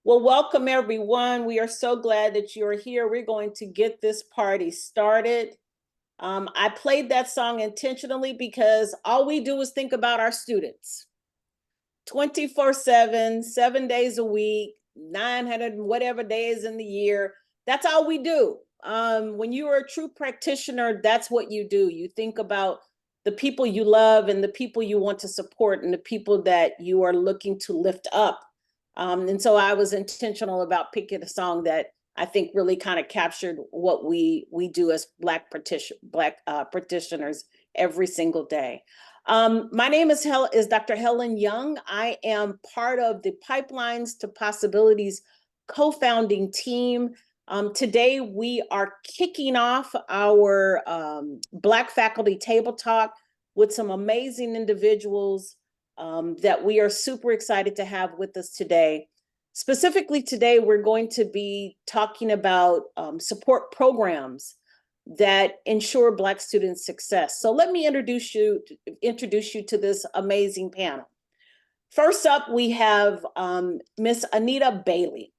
Well, welcome everyone. We are so glad that you're here. We're going to get this party started. I played that song intentionally because all we do is think about our students. 24/7, 7 days a week, 900 whatever days in the year. That's all we do. When you are a true practitioner, that's what you do. You think about the people you love and the people you want to support and the people that you are looking to lift up. And so I was intentional about picking a song that I think really kind of captured what we do as Black practitioners every single day. My name is Dr. Helen Young. I am part of the Pipelines to Possibilities co-founding team. Today we are kicking off our Black Faculty Table Talk with some amazing individuals that we are super excited to have with us today. Specifically today, we're going to be talking about support programs that ensure Black students' success. So let me introduce you to this amazing panel. First up, we have Miss Anita Bailey.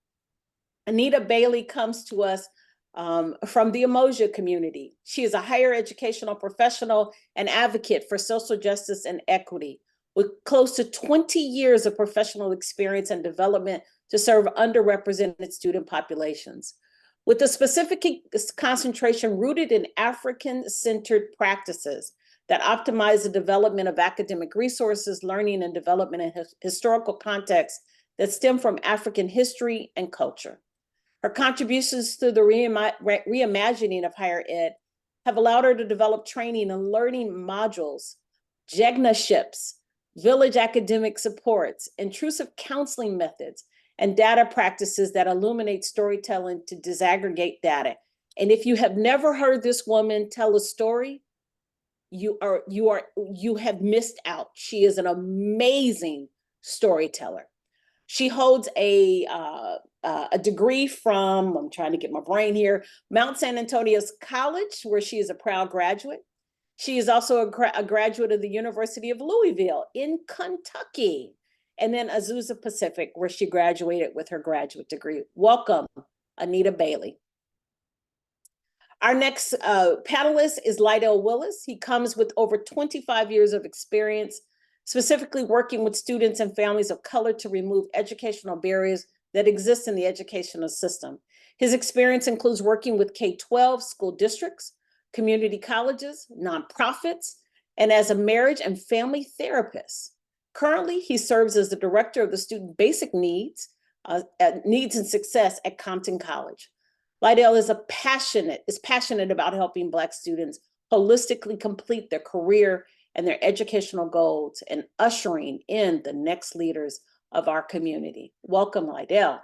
Anita Bailey comes to us from the Umoja community. She is a higher educational professional and advocate for social justice and equity, with close to 20 years of professional experience and development to serve underrepresented student populations. With a specific concentration rooted in African-centered practices that optimize the development of academic resources, learning and development in historical contexts that stem from African history and culture. Her contributions to the reimagining of higher ed have allowed her to develop training and learning modules, JEGNA-ships, village academic supports, intrusive counseling methods, and data practices that illuminate storytelling to disaggregate data. And if you have never heard this woman tell a story, you have missed out. She is an amazing storyteller. She holds a degree from, I'm trying to get my brain here, Mount San Antonio's College, where she is a proud graduate. She is also a graduate of the University of Louisville in Kentucky, and then Azusa Pacific, where she graduated with her graduate degree. Welcome, Anita Bailey. Our next panelist is Lydell Willis. He comes with over 25 years of experience, specifically working with students and families of color to remove educational barriers that exist in the educational system. His experience includes working with K-12 school districts, community colleges, nonprofits, and as a marriage and family therapist. Currently, he serves as the director of the Student Basic Needs and Success at Compton College. Lydell is passionate about helping Black students holistically complete their career and their educational goals and ushering in the next leaders of our community. Welcome, Lydell.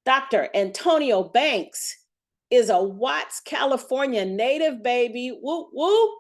Dr. Antonio Banks is a Watts, California native, baby, whoop, whoop,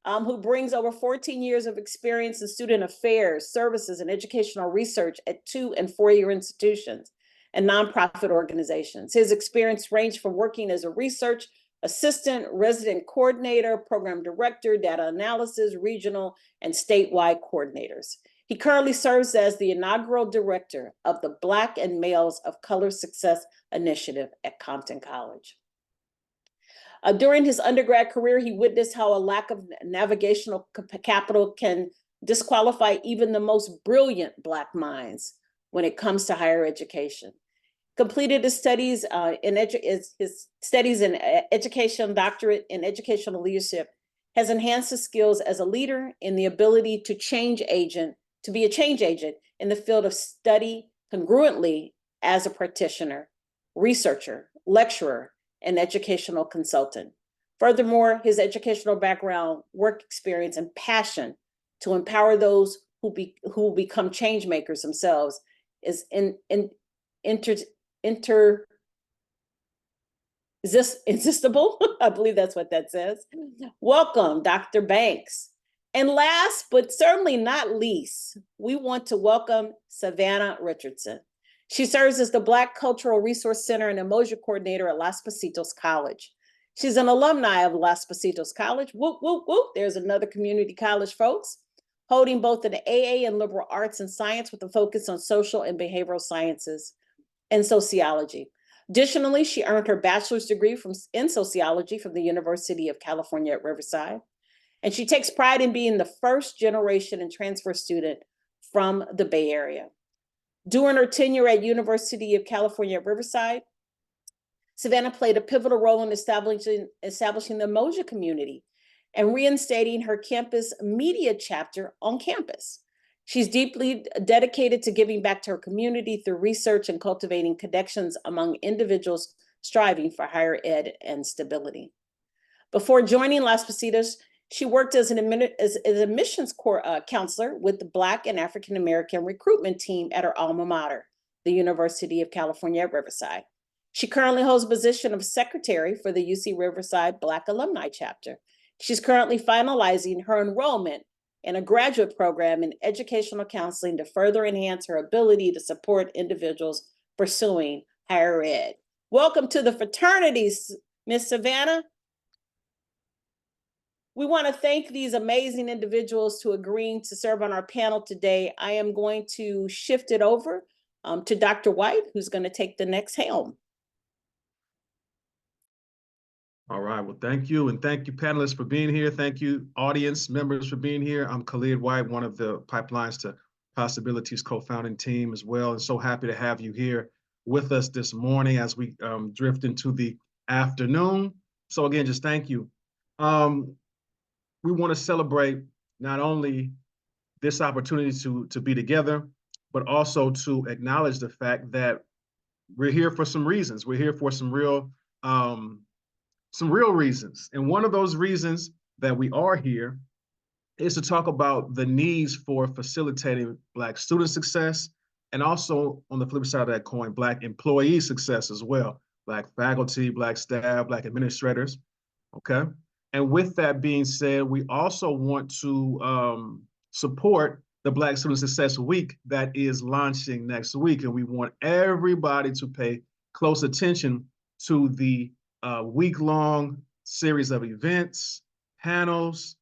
who brings over 14 years of experience in student affairs, services, and educational research at 2- and 4-year institutions and nonprofit organizations. His experience ranged from working as a research assistant, resident coordinator, program director, data analysis, regional, and statewide coordinators. He currently serves as the inaugural director of the Black and Males of Color Success Initiative at Compton College. During his undergrad career, he witnessed how a lack of navigational capital can disqualify even the most brilliant Black minds when it comes to higher education. Completed his studies in education, doctorate in educational leadership, has enhanced his skills as a leader in the ability to be a change agent in the field of study congruently as a practitioner, researcher, lecturer, and educational consultant. Furthermore, his educational background, work experience, and passion to empower those who become change makers themselves is irresistible. I believe that's what that says. Welcome, Dr. Banks. And last but certainly not least, we want to welcome Savannah Richardson. She serves as the Black Cultural Resource Center and Umoja Coordinator at Las Positos College. She's an alumni of Las Positos College. Whoop, whoop, whoop. There's another community college, folks, holding both an AA in liberal arts and science with a focus on social and behavioral sciences and sociology. Additionally, she earned her bachelor's degree in sociology from the University of California at Riverside. And she takes pride in being the first generation and transfer student from the Bay Area. During her tenure at University of California at Riverside, Savannah played a pivotal role in establishing the Umoja community and reinstating her campus media chapter on campus. She's deeply dedicated to giving back to her community through research and cultivating connections among individuals striving for higher ed and stability. Before joining Las Positas, she worked as an admissions counselor with the Black and African American recruitment team at her alma mater, the University of California at Riverside. She currently holds the position of secretary for the UC Riverside Black Alumni Chapter. She's currently finalizing her enrollment in a graduate program in educational counseling to further enhance her ability to support individuals pursuing higher ed. Welcome to the fraternities, Ms. Savannah. We want to thank these amazing individuals to agreeing to serve on our panel today. I am going to shift it over to Dr. White, who's going to take the next helm. All right, well, thank you. And thank you, panelists, for being here. Thank you, audience members, for being here. I'm Khalid White, one of the Pipelines to Possibilities co-founding team as well. And so happy to have you here with us this morning as we drift into the afternoon. So again, just thank you. We want to celebrate not only this opportunity to be together, but also to acknowledge the fact that we're here for some reasons. We're here for some real reasons. And one of those reasons that we are here is to talk about the needs for facilitating Black student success, and also on the flip side of that coin, Black employee success as well, Black faculty, Black staff, Black administrators, okay? And with that being said, we also want to support the Black Student Success Week that is launching next week. And we want everybody to pay close attention to the week-long series of events, panels,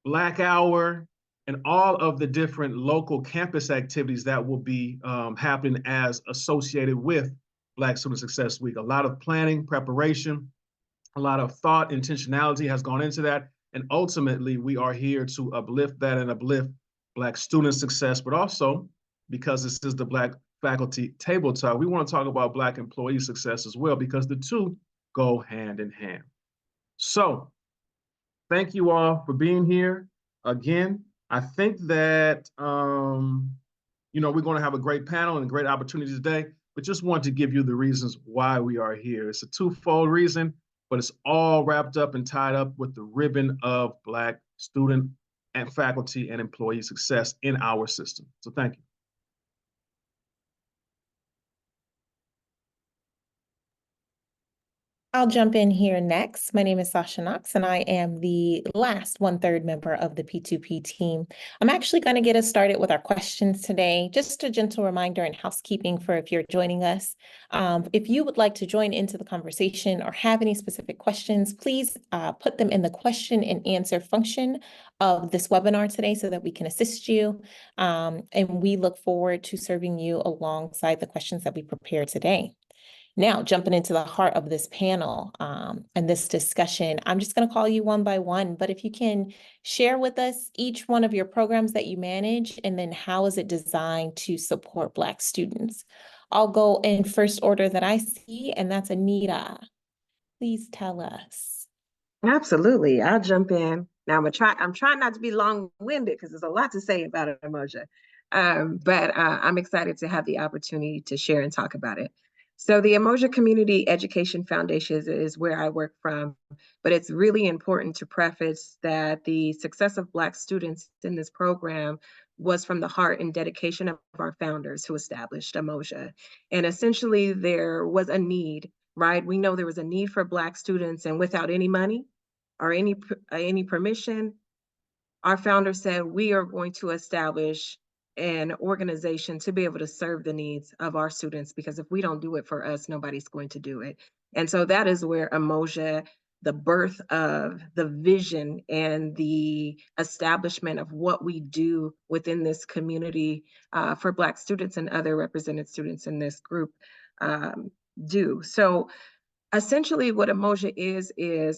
Black Hour, and all of the different local campus activities that will be happening as associated with Black Student Success Week. A lot of planning, preparation, a lot of thought, intentionality has gone into that. And ultimately, we are here to uplift that and uplift Black student success, but also, because this is the Black Faculty Table Talk, we want to talk about Black employee success as well, because the two go hand in hand. So thank you all for being here. Again, I think that, we're going to have a great panel and a great opportunity today, but just want to give you the reasons why we are here. It's a twofold reason, but it's all wrapped up and tied up with the ribbon of Black student and faculty and employee success in our system. So thank you. I'll jump in here next. My name is Sasha Knox, and I am the last 1/3 member of the P2P team. I'm actually going to get us started with our questions today. Just a gentle reminder and housekeeping for if you're joining us. If you would like to join into the conversation or have any specific questions, please put them in the question and answer function of this webinar today so that we can assist you. And we look forward to serving you alongside the questions that we prepare today. Now, jumping into the heart of this panel and this discussion, I'm just going to call you one by one, but if you can share with us each one of your programs that you manage, and then how is it designed to support Black students? I'll go in first order that I see, and that's Anita. Please tell us. Absolutely. I'll jump in. Now I'm trying not to be long-winded because there's a lot to say about Umoja. But I'm excited to have the opportunity to share and talk about it. So the Umoja Community Education Foundation is where I work from, but it's really important to preface that the success of Black students in this program was from the heart and dedication of our founders who established Umoja. And essentially there was a need, right? We know there was a need for Black students, and without any money or any permission, our founder said, we are going to establish an organization to be able to serve the needs of our students, because if we don't do it for us, nobody's going to do it. And so that is where Umoja, the birth of the vision and the establishment of what we do within this community for Black students and other represented students in this group do. So essentially what Umoja is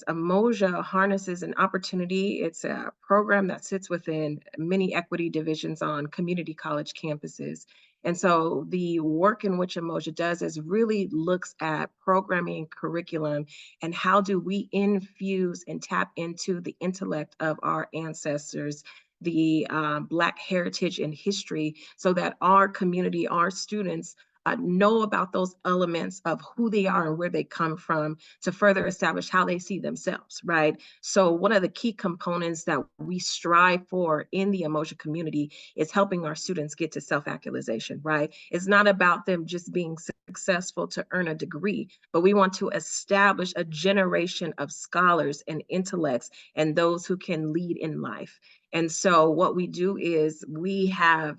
Umoja harnesses an opportunity. It's a program that sits within many equity divisions on community college campuses. And so the work in which Umoja does is really looks at programming curriculum and how do we infuse and tap into the intellect of our ancestors, the Black heritage and history, so that our community, our students, know about those elements of who they are and where they come from to further establish how they see themselves, right? So one of the key components that we strive for in the Umoja community is helping our students get to self-actualization, right? It's not about them just being successful to earn a degree, but we want to establish a generation of scholars and intellects and those who can lead in life. And so what we do is we have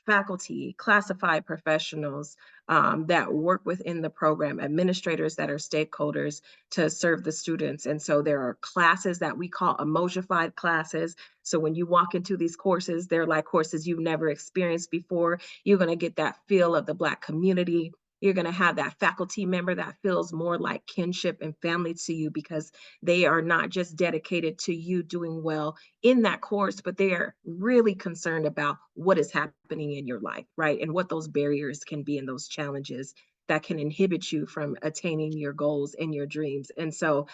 faculty, classified professionals that work within the program, administrators that are stakeholders to serve the students. And so there are classes that we call Umojified classes. So when you walk into these courses, they're like courses you've never experienced before. You're going to get that feel of the Black community. You're going to have that faculty member that feels more like kinship and family to you, because they are not just dedicated to you doing well in that course, but they are really concerned about what is happening in your life, right? And what those barriers can be and those challenges that can inhibit you from attaining your goals and your dreams. And so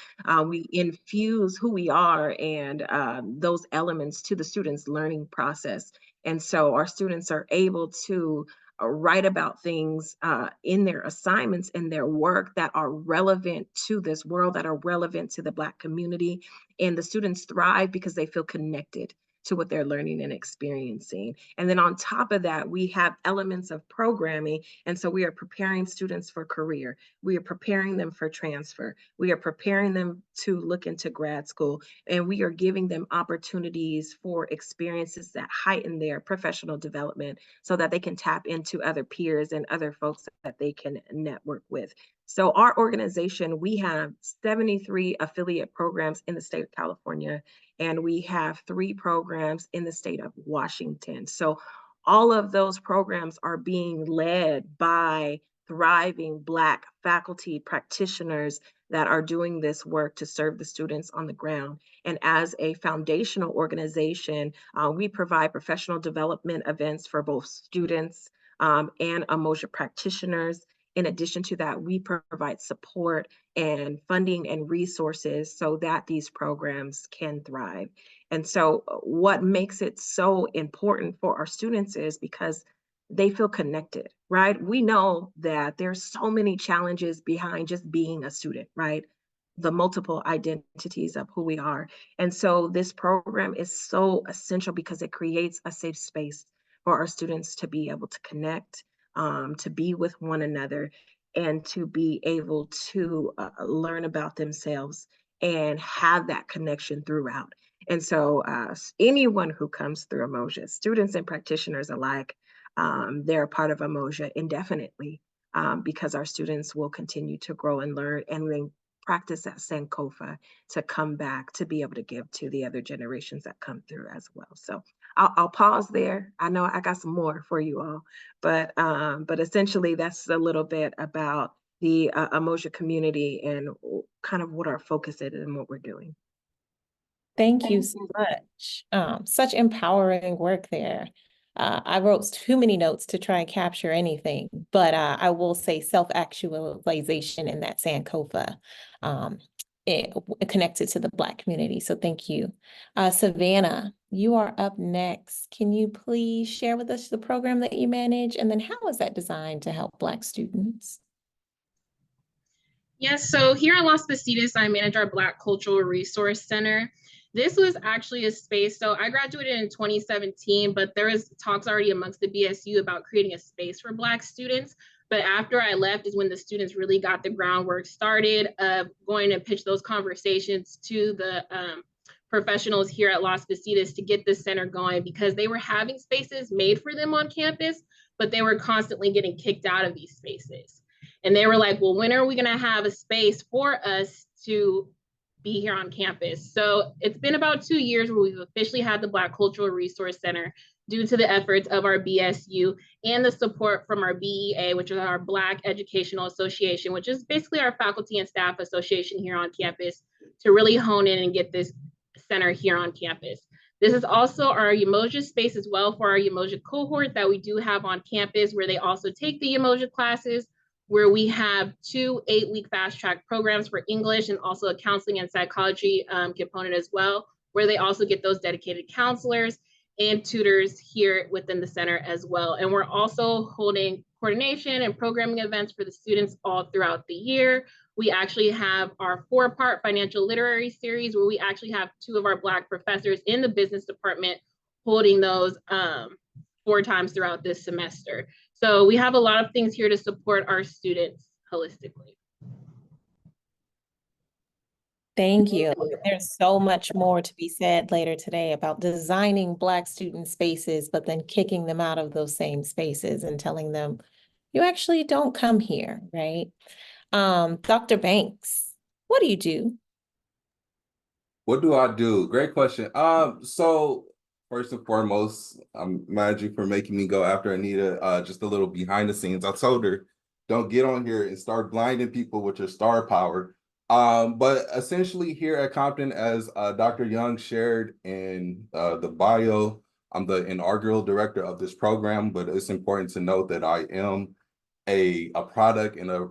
we infuse who we are and those elements to the students' learning process. And so our students are able to write about things in their assignments and their work that are relevant to this world, that are relevant to the Black community. And the students thrive because they feel connected to what they're learning and experiencing. And then on top of that, we have elements of programming. And so we are preparing students for career. We are preparing them for transfer. We are preparing them to look into grad school. And we are giving them opportunities for experiences that heighten their professional development so that they can tap into other peers and other folks that they can network with. So our organization, we have 73 affiliate programs in the state of California, and we have 3 programs in the state of Washington. So all of those programs are being led by thriving Black faculty practitioners that are doing this work to serve the students on the ground. And as a foundational organization, we provide professional development events for both students and Umoja practitioners. In addition to that, we provide support and funding and resources so that these programs can thrive. And so what makes it so important for our students is because they feel connected, right? We know that there's so many challenges behind just being a student, right? The multiple identities of who we are. And so this program is so essential because it creates a safe space for our students to be able to connect, to be with one another, and to be able to learn about themselves and have that connection throughout. And so anyone who comes through Umoja, students and practitioners alike, they're a part of Umoja indefinitely, because our students will continue to grow and learn and then practice that Sankofa to come back to be able to give to the other generations that come through as well. So I'll pause there. I know I got some more for you all, but essentially that's a little bit about the Umoja community and kind of what our focus is and what we're doing. Thank you so much. Such empowering work there. I wrote too many notes to try and capture anything, but I will say self-actualization in that Sankofa, connected to the Black community. So thank you. Savannah, you are up next. Can you please share with us the program that you manage, and then how is that designed to help Black students? Yes, so here at Las Positas, I manage our Black Cultural Resource Center. This was actually a space, so I graduated in 2017, but there was talks already amongst the BSU about creating a space for Black students. But after I left is when the students really got the groundwork started of going to pitch those conversations to the professionals here at Las Positas to get this center going, because they were having spaces made for them on campus, but they were constantly getting kicked out of these spaces. And they were like, well, when are we going to have a space for us to be here on campus? So it's been about 2 years where we've officially had the Black Cultural Resource Center due to the efforts of our BSU and the support from our BEA, which is our Black Educational Association, which is basically our faculty and staff association here on campus, to really hone in and get this center here on campus. This is also our Umoja space as well for our Umoja cohort that we do have on campus, where they also take the Umoja classes, where we have 2 8-week fast track programs for English and also a counseling and psychology component as well, where they also get those dedicated counselors and tutors here within the center as well. And we're also holding coordination and programming events for the students all throughout the year. We actually have our 4-part financial literary series, where we actually have 2 of our Black professors in the business department holding those 4 times throughout this semester. So we have a lot of things here to support our students holistically. Thank you. There's so much more to be said later today about designing Black student spaces, but then kicking them out of those same spaces and telling them, you actually don't come here, right? Dr. Banks, what do you do? What do I do? Great question. So first and foremost, I'm mad at you for making me go after Anita. Just a little behind the scenes. I told her, don't get on here and start blinding people with your star power. But essentially here at Compton, as Dr. Young shared in the bio, I'm the inaugural director of this program, but it's important to note that I am a product and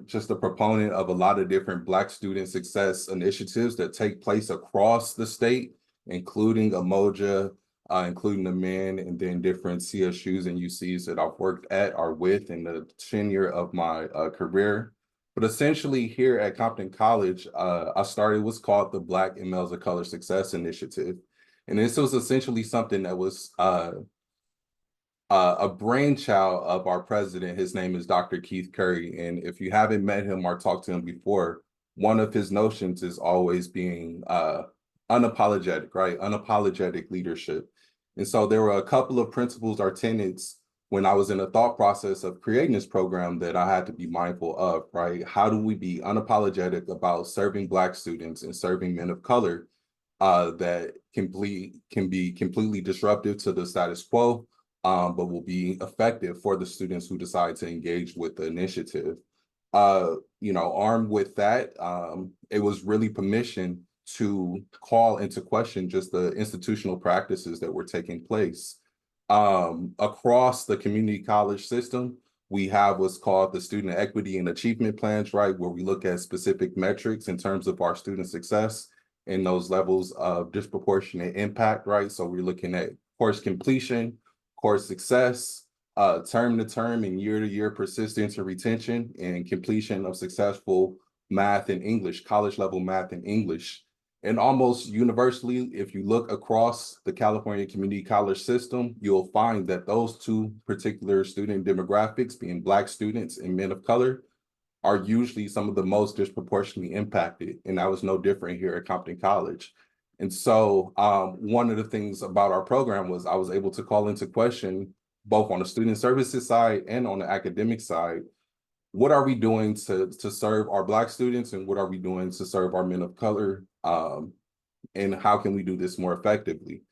just a proponent of a lot of different Black student success initiatives that take place across the state, including Umoja, including the men, and then different CSUs and UCs that I've worked at or with in the tenure of my career. But essentially here at Compton College, I started what's called the Black and Males of Color Success Initiative. And this was essentially something that was a brainchild of our president. His name is Dr. Keith Curry. And if you haven't met him or talked to him before, one of his notions is always being unapologetic, right? Unapologetic leadership. And so there were a couple of principles or tenets when I was in the thought process of creating this program that I had to be mindful of, right? How do we be unapologetic about serving Black students and serving men of color that can be completely disruptive to the status quo, but will be effective for the students who decide to engage with the initiative. Armed with that, it was really permission to call into question just the institutional practices that were taking place. Across the community college system, we have what's called the student equity and achievement plans, right? Where we look at specific metrics in terms of our student success and those levels of disproportionate impact, right? So we're looking at course completion, course success, term to term and year to year persistence and retention, and completion of successful math and English, college level math and English. And almost universally, if you look across the California community college system, you'll find that those 2 particular student demographics, being Black students and men of color, are usually some of the most disproportionately impacted. And that was no different here at Compton College. And so one of the things about our program was I was able to call into question, both on the student services side and on the academic side, what are we doing to serve our Black students, and what are we doing to serve our men of color, and how can we do this more effectively?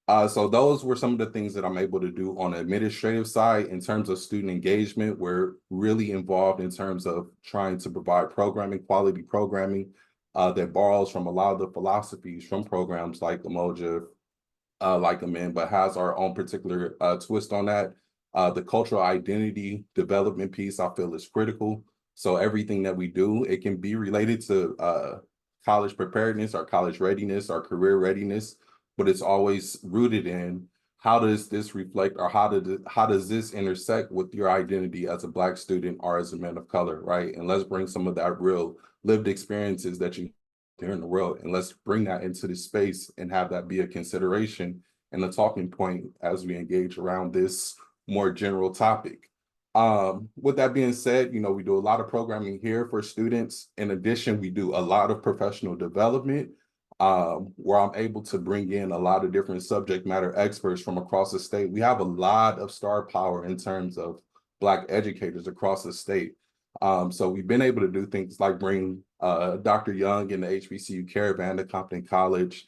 So those were some of the things that I'm able to do on the administrative side. In terms of student engagement, we're really involved in terms of trying to provide programming, quality programming, that borrows from a lot of the philosophies from programs like Umoja, like Amen, but has our own particular twist on that. The cultural identity development piece I feel is critical. So everything that we do, it can be related to college preparedness, our college readiness, our career readiness, but it's always rooted in how does this reflect, or how does this intersect with your identity as a Black student or as a man of color, right? And let's bring some of that real lived experiences that you here in the world, and let's bring that into the space and have that be a consideration and a talking point as we engage around this more general topic. With that being said, we do a lot of programming here for students. In addition, we do a lot of professional development, where I'm able to bring in a lot of different subject matter experts from across the state. We have a lot of star power in terms of Black educators across the state. So we've been able to do things like bring Dr. Young in the HBCU Caravan to Compton College,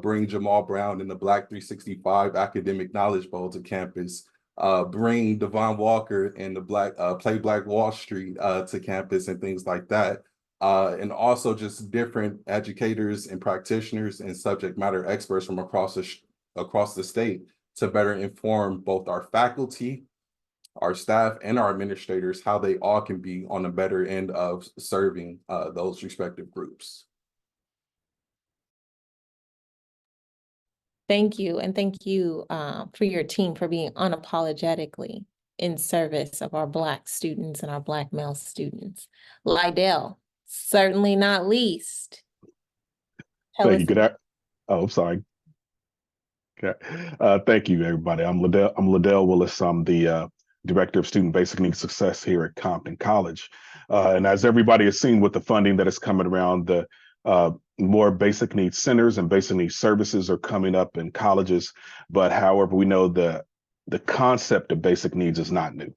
bring Jamal Brown in the Black 365 Academic Knowledge Bowl to campus, bring Devon Walker and the Play Black Wall Street to campus and things like that. And also just different educators and practitioners and subject matter experts from across the state to better inform both our faculty, our staff, and our administrators, how they all can be on the better end of serving those respective groups. Thank you. And thank you for your team for being unapologetically in service of our Black students and our Black male students. Lydell, certainly not least. Thank you. I'm sorry. Okay. Thank you, everybody. I'm Liddell Willis. I'm the Director of Student Basic Needs Success here at Compton College. And as everybody has seen with the funding that is coming around, the more basic needs centers and basic needs services are coming up in colleges. But however, we know the concept of basic needs is not new.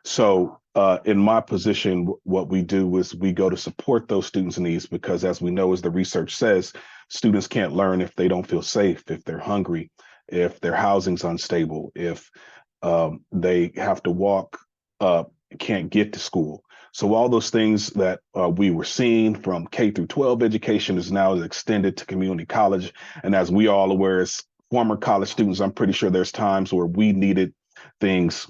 So in my position, what we do is we go to support those students' needs, because as we know, as the research says, students can't learn if they don't feel safe, if they're hungry, if their housing's unstable, if they have to walk, can't get to school. So all those things that we were seeing from K through 12 education is now extended to community college. And as we all aware, as former college students, I'm pretty sure there's times where we needed things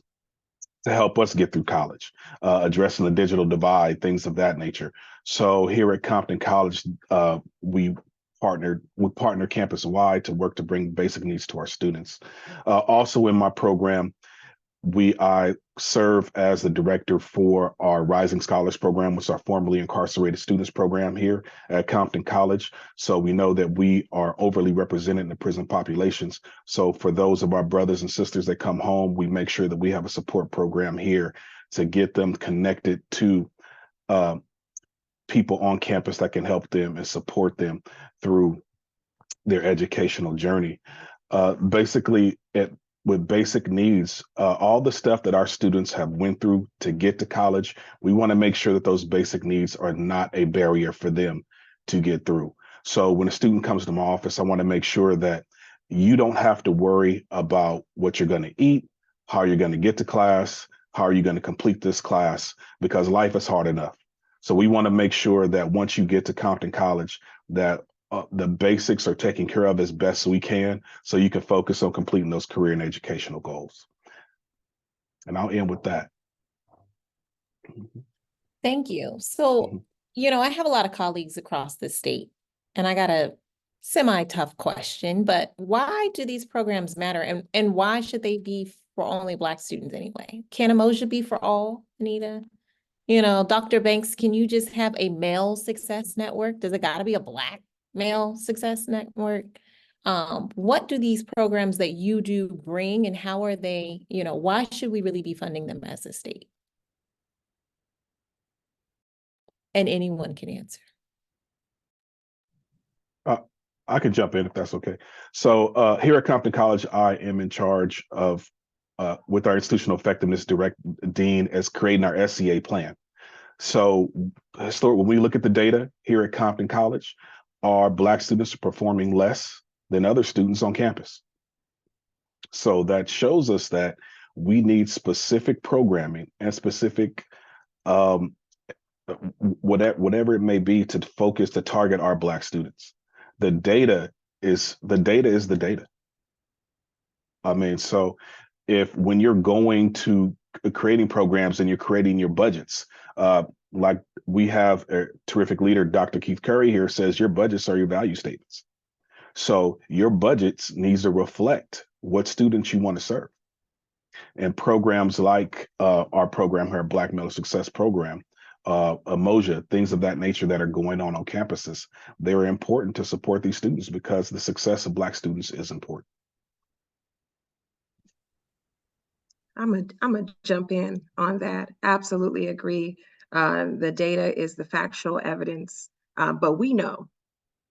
to help us get through college, addressing the digital divide, things of that nature. So here at Compton College, we partner campus-wide to work to bring basic needs to our students. Also in my program, I serve as the director for our Rising Scholars Program, which is our formerly incarcerated students program here at Compton College. So we know that we are overly represented in the prison populations. So for those of our brothers and sisters that come home, we make sure that we have a support program here to get them connected to people on campus that can help them and support them through their educational journey. Basically, with basic needs, all the stuff that our students have went through to get to college, we want to make sure that those basic needs are not a barrier for them to get through. So when a student comes to my office, I want to make sure that you don't have to worry about what you're going to eat, how you're going to get to class, how are you going to complete this class, because life is hard enough. So we want to make sure that once you get to Compton College, that the basics are taken care of as best we can, so you can focus on completing those career and educational goals. And I'll end with that. Thank you. So, I have a lot of colleagues across the state, and I got a semi-tough question, but why do these programs matter, and why should they be for only Black students anyway? Can Umoja be for all, Anita? Dr. Banks, can you just have a male success network? Does it got to be a Black male success network? What do these programs that you do bring, and how are they, why should we really be funding them as a state? And anyone can answer. I can jump in if that's okay. So here at Compton College, I am in charge of, with our institutional effectiveness dean, as creating our SCA plan. So when we look at the data here at Compton College, our Black students are performing less than other students on campus. So that shows us that we need specific programming and specific um, whatever it may be to focus to target our Black students. The data is the data. I mean, so if when you're going to creating programs and you're creating your budgets, like we have a terrific leader, Dr. Keith Curry here says your budgets are your value statements. So your budgets needs to reflect what students you want to serve. And programs like our program here, Black Male Success Program, Umoja, things of that nature that are going on campuses, they're important to support these students because the success of Black students is important. I'm gonna jump in on that. Absolutely agree. The data is the factual evidence, but we know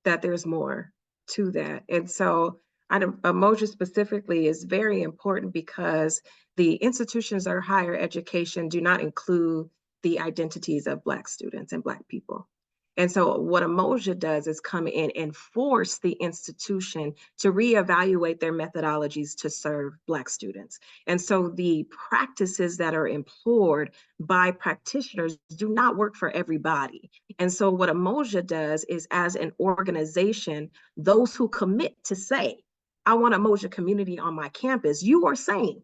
that there's more to that. And so Umoja specifically is very important because the institutions of higher education do not include the identities of Black students and Black people. And so what Umoja does is come in and force the institution to reevaluate their methodologies to serve Black students. And so the practices that are employed by practitioners do not work for everybody. And so what Umoja does is, as an organization, those who commit to say, I want Umoja community on my campus, you are saying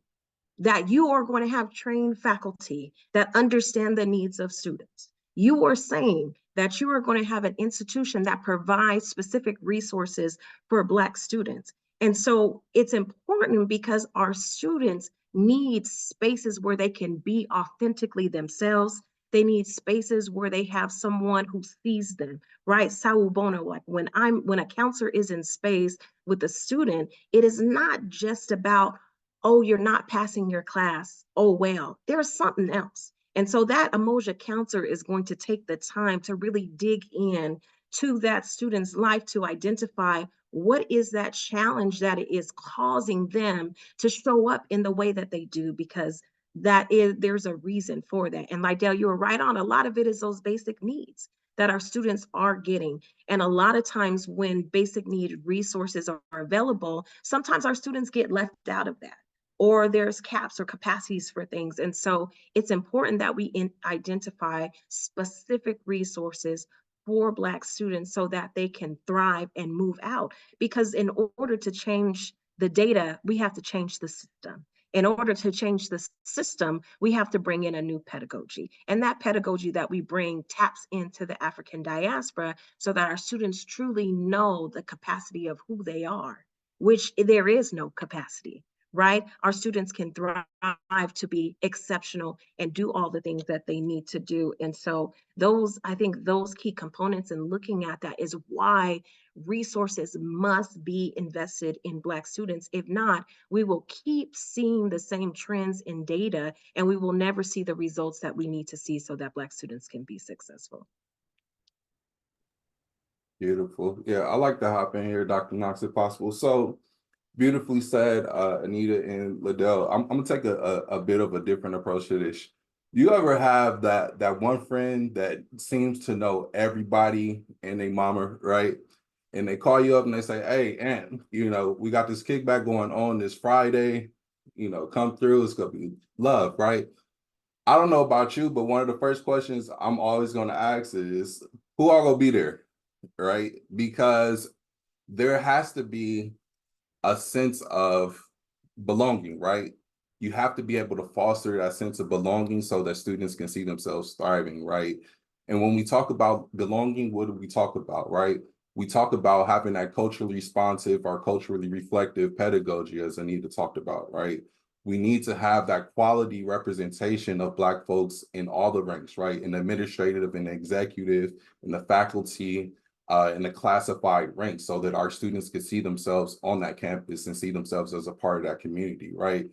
that you are going to have trained faculty that understand the needs of students. You are saying that you are going to have an institution that provides specific resources for Black students. And so it's important because our students need spaces where they can be authentically themselves. They need spaces where they have someone who sees them, right? Sawubona, like when a counselor is in space with a student, it is not just about, oh, you're not passing your class. Oh, well, there's something else. And so that Umoja counselor is going to take the time to really dig in to that student's life to identify what is that challenge that is causing them to show up in the way that they do, because there's a reason for that. And Lydell, you were right on. A lot of it is those basic needs that our students are getting. And a lot of times when basic need resources are available, sometimes our students get left out of that, or there's caps or capacities for things. And so it's important that we identify specific resources for Black students so that they can thrive and move out. Because in order to change the data, we have to change the system. In order to change the system, we have to bring in a new pedagogy. And that pedagogy that we bring taps into the African diaspora so that our students truly know the capacity of who they are, which there is no capacity, right? Our students can thrive to be exceptional and do all the things that they need to do. And so I think those key components and looking at that is why resources must be invested in Black students. If not, we will keep seeing the same trends in data and we will never see the results that we need to see so that Black students can be successful. Beautiful. Yeah, I like to hop in here, Dr. Knox, if possible. So beautifully said, Anita and Liddell. I'm gonna take a bit of a different approach to this. You ever have that one friend that seems to know everybody and their mama, right? And they call you up and they say, hey, Aunt, we got this kickback going on this Friday, come through, it's gonna be love, right? I don't know about you, but one of the first questions I'm always gonna ask is, who are gonna be there, right? Because there has to be a sense of belonging, right? You have to be able to foster that sense of belonging so that students can see themselves thriving, right? And when we talk about belonging, what do we talk about, right? We talk about having that culturally responsive or culturally reflective pedagogy, as Anita talked about, right? We need to have that quality representation of Black folks in all the ranks, right? In the administrative and executive, in the faculty, in the classified ranks, so that our students can see themselves on that campus and see themselves as a part of that community, right?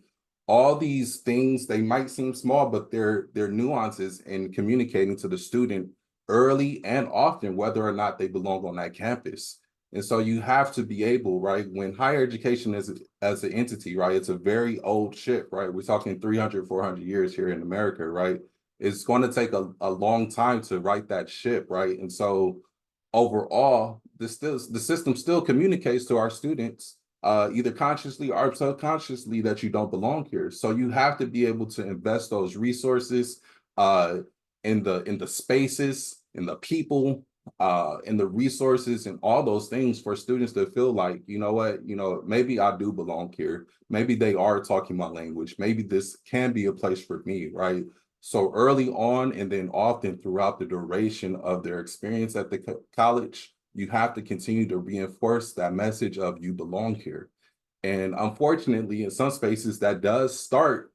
All these things, they might seem small, but they're nuances in communicating to the student early and often whether or not they belong on that campus. And so you have to be able, right, when higher education is as an entity, right, it's a very old ship, right? We're talking 300, 400 years here in America, right? It's going to take a long time to right that ship, right? And so overall, the system still communicates to our students either consciously or subconsciously, that you don't belong here. So you have to be able to invest those resources in the spaces, in the people, in the resources, and all those things for students to feel like, you know what, maybe I do belong here. Maybe they are talking my language. Maybe this can be a place for me, right? So early on, and then often throughout the duration of their experience at the college, you have to continue to reinforce that message of you belong here. And unfortunately, in some spaces, that does start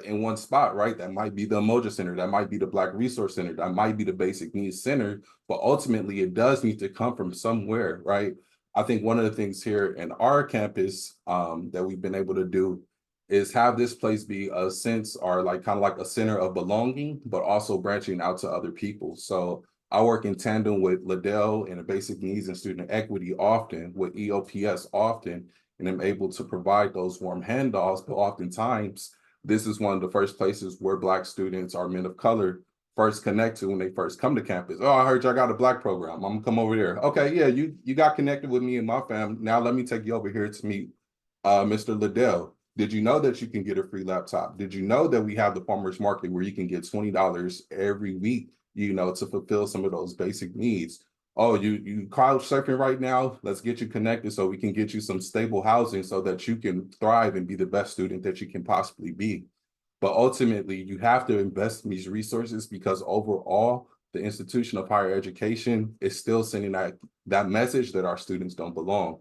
in one spot, right? That might be the Umoja Center, that might be the Black Resource Center, that might be the Basic Needs Center, but ultimately it does need to come from somewhere, right? I think one of the things here in our campus that we've been able to do is have this place be a sense, or like kind of like a center of belonging, but also branching out to other people. So I work in tandem with Liddell in the Basic Needs and Student Equity often, with EOPS often, and I'm able to provide those warm handoffs. But oftentimes, this is one of the first places where Black students or men of color first connect to when they first come to campus. Oh, I heard y'all got a Black program. I'm gonna come over there. Okay, yeah, you got connected with me and my fam. Now let me take you over here to meet Mr. Liddell. Did you know that you can get a free laptop? Did you know that we have the farmers market where you can get $20 every week, to fulfill some of those basic needs? Oh, you couch surfing right now? Let's get you connected so we can get you some stable housing so that you can thrive and be the best student that you can possibly be. But ultimately, you have to invest in these resources, because overall, the institution of higher education is still sending that message that our students don't belong.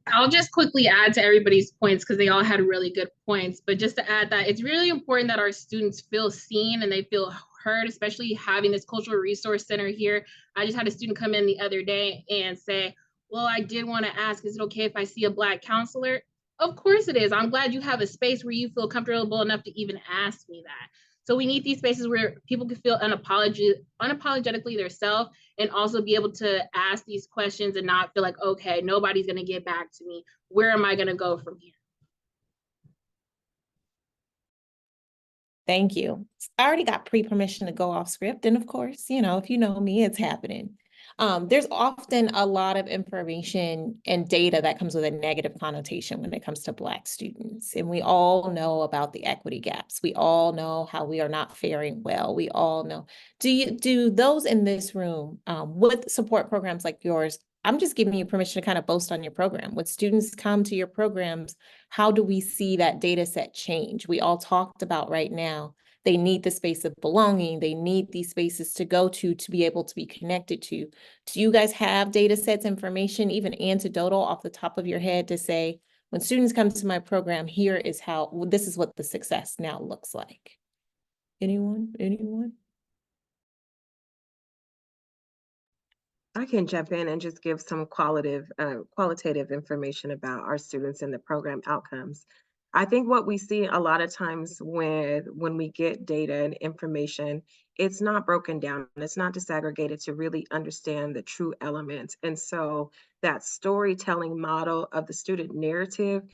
I'll just quickly add to everybody's points because they all had really good points. But just to add that it's really important that our students feel seen and they feel heard, especially having this cultural resource center here. I just had a student come in the other day and say, well, I did want to ask, is it okay if I see a Black counselor? Of course it is. I'm glad you have a space where you feel comfortable enough to even ask me that. So we need these spaces where people can feel unapologetically themselves, and also be able to ask these questions and not feel like, okay, nobody's going to get back to me. Where am I going to go from here? Thank you. I already got pre-permission to go off script. And of course, if you know me, it's happening. There's often a lot of information and data that comes with a negative connotation when it comes to Black students. And we all know about the equity gaps. We all know how we are not faring well. We all know. Do those in this room with support programs like yours, I'm just giving you permission to kind of boast on your program. When students come to your programs, how do we see that data set change? We all talked about right now, they need the space of belonging. They need these spaces to go to be able to be connected to. Do you guys have data sets, information, even anecdotal off the top of your head to say, when students come to my program, this is what the success now looks like? Anyone? I can jump in and just give some qualitative information about our students and the program outcomes. I think what we see a lot of times when we get data and information, it's not broken down, it's not disaggregated to really understand the true elements. And so that storytelling model of the student narrative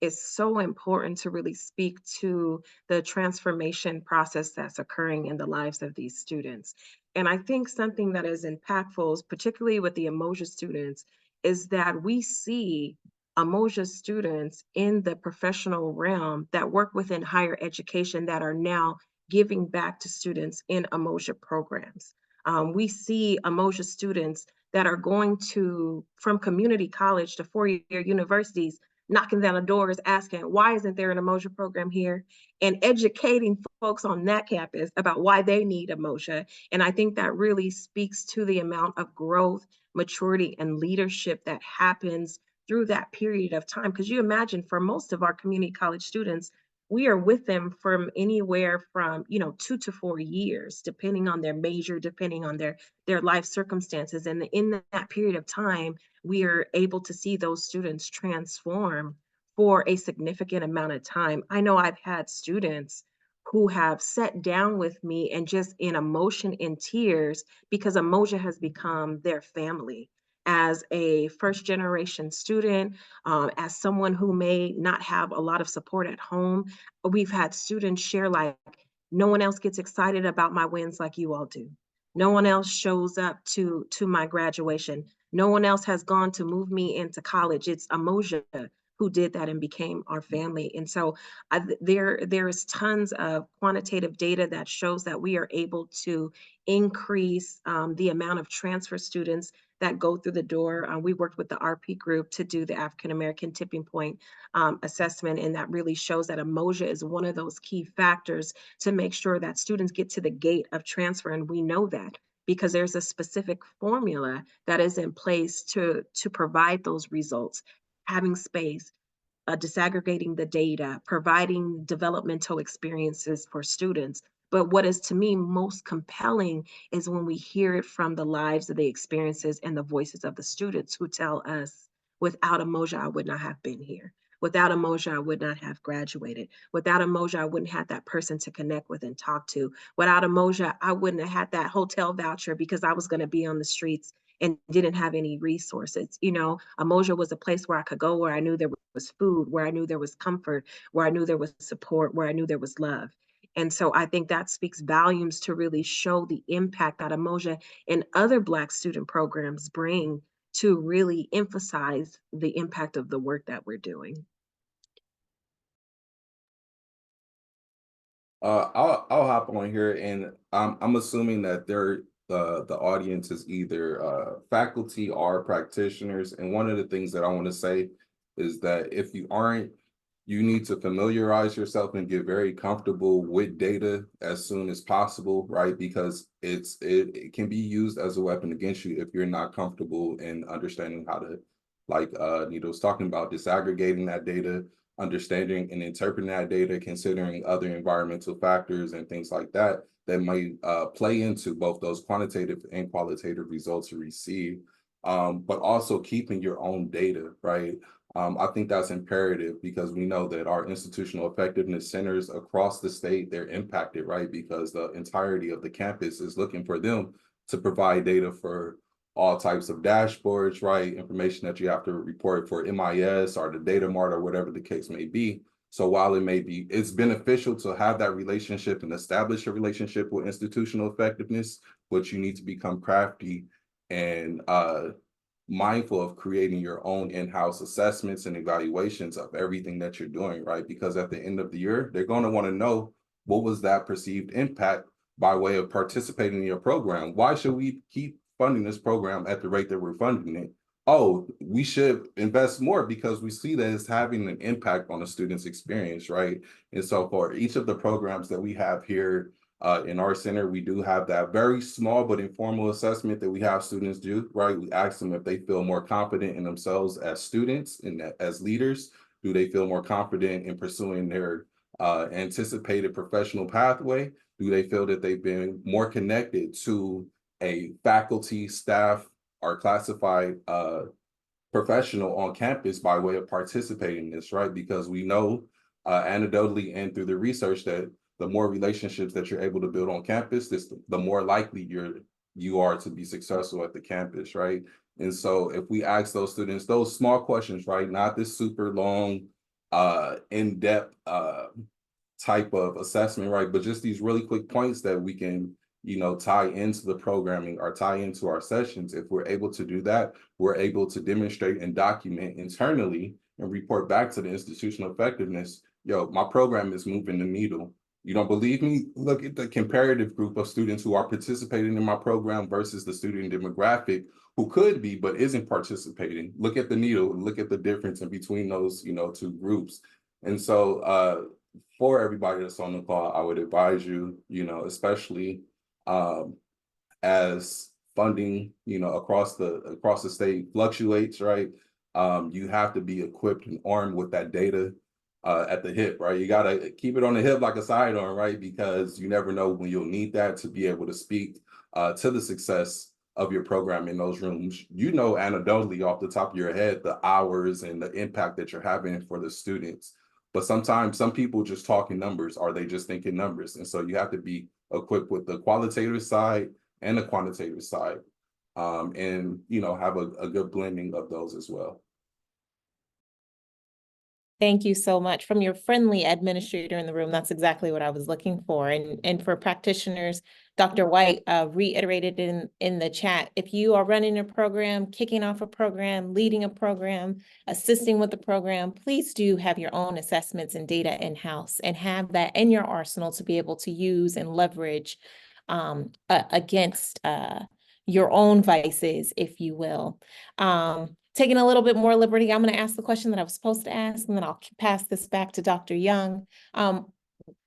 is so important to really speak to the transformation process that's occurring in the lives of these students. And I think something that is impactful, particularly with the Umoja students, is that we see Umoja students in the professional realm that work within higher education that are now giving back to students in Umoja programs. We see Umoja students that are going from community college to four-year universities, knocking down the doors asking, why isn't there an Umoja program here? And educating folks on that campus about why they need Umoja. And I think that really speaks to the amount of growth, maturity, and leadership that happens through that period of time. Because you imagine, for most of our community college students, we are with them from anywhere from 2 to 4 years, depending on their major, depending on their life circumstances. And in that period of time, we are able to see those students transform for a significant amount of time. I know I've had students who have sat down with me and just in emotion, in tears, because Umoja has become their family. As a first generation student, as someone who may not have a lot of support at home, we've had students share like, no one else gets excited about my wins like you all do. No one else shows up to my graduation. No one else has gone to move me into college. It's Umoja who did that and became our family. And so there is tons of quantitative data that shows that we are able to increase the amount of transfer students that go through the door. We worked with the RP group to do the African American tipping point assessment, and that really shows that Umoja is one of those key factors to make sure that students get to the gate of transfer. And we know that because there's a specific formula that is in place to provide those results, having space, disaggregating the data, providing developmental experiences for students. But what is to me most compelling is when we hear it from the lives of the experiences and the voices of the students who tell us, without Umoja, I would not have been here. Without Umoja, I would not have graduated. Without Umoja, I wouldn't have that person to connect with and talk to. Without Umoja, I wouldn't have had that hotel voucher because I was going to be on the streets and didn't have any resources. You know, Umoja was a place where I could go, where I knew there was food, where I knew there was comfort, where I knew there was support, where I knew there was love. And so I think that speaks volumes to really show the impact that Umoja and other Black student programs bring to really emphasize the impact of the work that we're doing. I'll hop on here, and I'm assuming that the audience is either faculty or practitioners. And one of the things that I want to say is that if you aren't, you need to familiarize yourself and get very comfortable with data as soon as possible, right? Because it can be used as a weapon against you if you're not comfortable in understanding how to, like Nita was talking about, disaggregating that data, understanding and interpreting that data, considering other environmental factors and things like that that might play into both those quantitative and qualitative results you receive, but also keeping your own data, right? I think that's imperative because we know that our institutional effectiveness centers across the state, they're impacted, right? Because the entirety of the campus is looking for them to provide data for all types of dashboards, right? Information that you have to report for MIS or the data mart or whatever the case may be. So while it may be, it's beneficial to have that relationship and establish a relationship with institutional effectiveness, but you need to become crafty and mindful of creating your own in-house assessments and evaluations of everything that you're doing, right? Because at the end of the year, they're going to want to know what was that perceived impact by way of participating in your program. Why should we keep funding this program at the rate that we're funding it? Oh, we should invest more because we see that it's having an impact on the student's experience, right? And so for each of the programs that we have here in our center, we do have that very small but informal assessment that we have students do, right? We ask them if they feel more confident in themselves as students and as leaders. Do they feel more confident in pursuing their anticipated professional pathway? Do they feel that they've been more connected to a faculty, staff, or classified professional on campus by way of participating in this, right? Because we know anecdotally and through the research that the more relationships that you're able to build on campus, the more likely you are to be successful at the campus, right? And so if we ask those students those small questions, right, not this super long, in-depth type of assessment, right, but just these really quick points that we can, tie into the programming or tie into our sessions. If we're able to do that, we're able to demonstrate and document internally and report back to the institutional effectiveness. Yo, my program is moving the needle. You don't believe me? Look at the comparative group of students who are participating in my program versus the student demographic who could be but isn't participating. Look at the needle, look at the difference in between those, two groups. And so for everybody that's on the call, I would advise you, especially as funding, across the state fluctuates, right? You have to be equipped and armed with that data at the hip, right? You got to keep it on the hip like a sidearm, right? Because you never know when you'll need that to be able to speak to the success of your program in those rooms. Anecdotally off the top of your head, the hours and the impact that you're having for the students. But sometimes some people just talk in numbers, or they just think in numbers. And so you have to be equipped with the qualitative side and the quantitative side, and have a good blending of those as well. Thank you so much. From your friendly administrator in the room, that's exactly what I was looking for. And for practitioners, Dr. White reiterated in the chat, if you are running a program, kicking off a program, leading a program, assisting with the program, please do have your own assessments and data in-house and have that in your arsenal to be able to use and leverage against your own vices, if you will. Taking a little bit more liberty, I'm going to ask the question that I was supposed to ask, and then I'll pass this back to Dr. Young.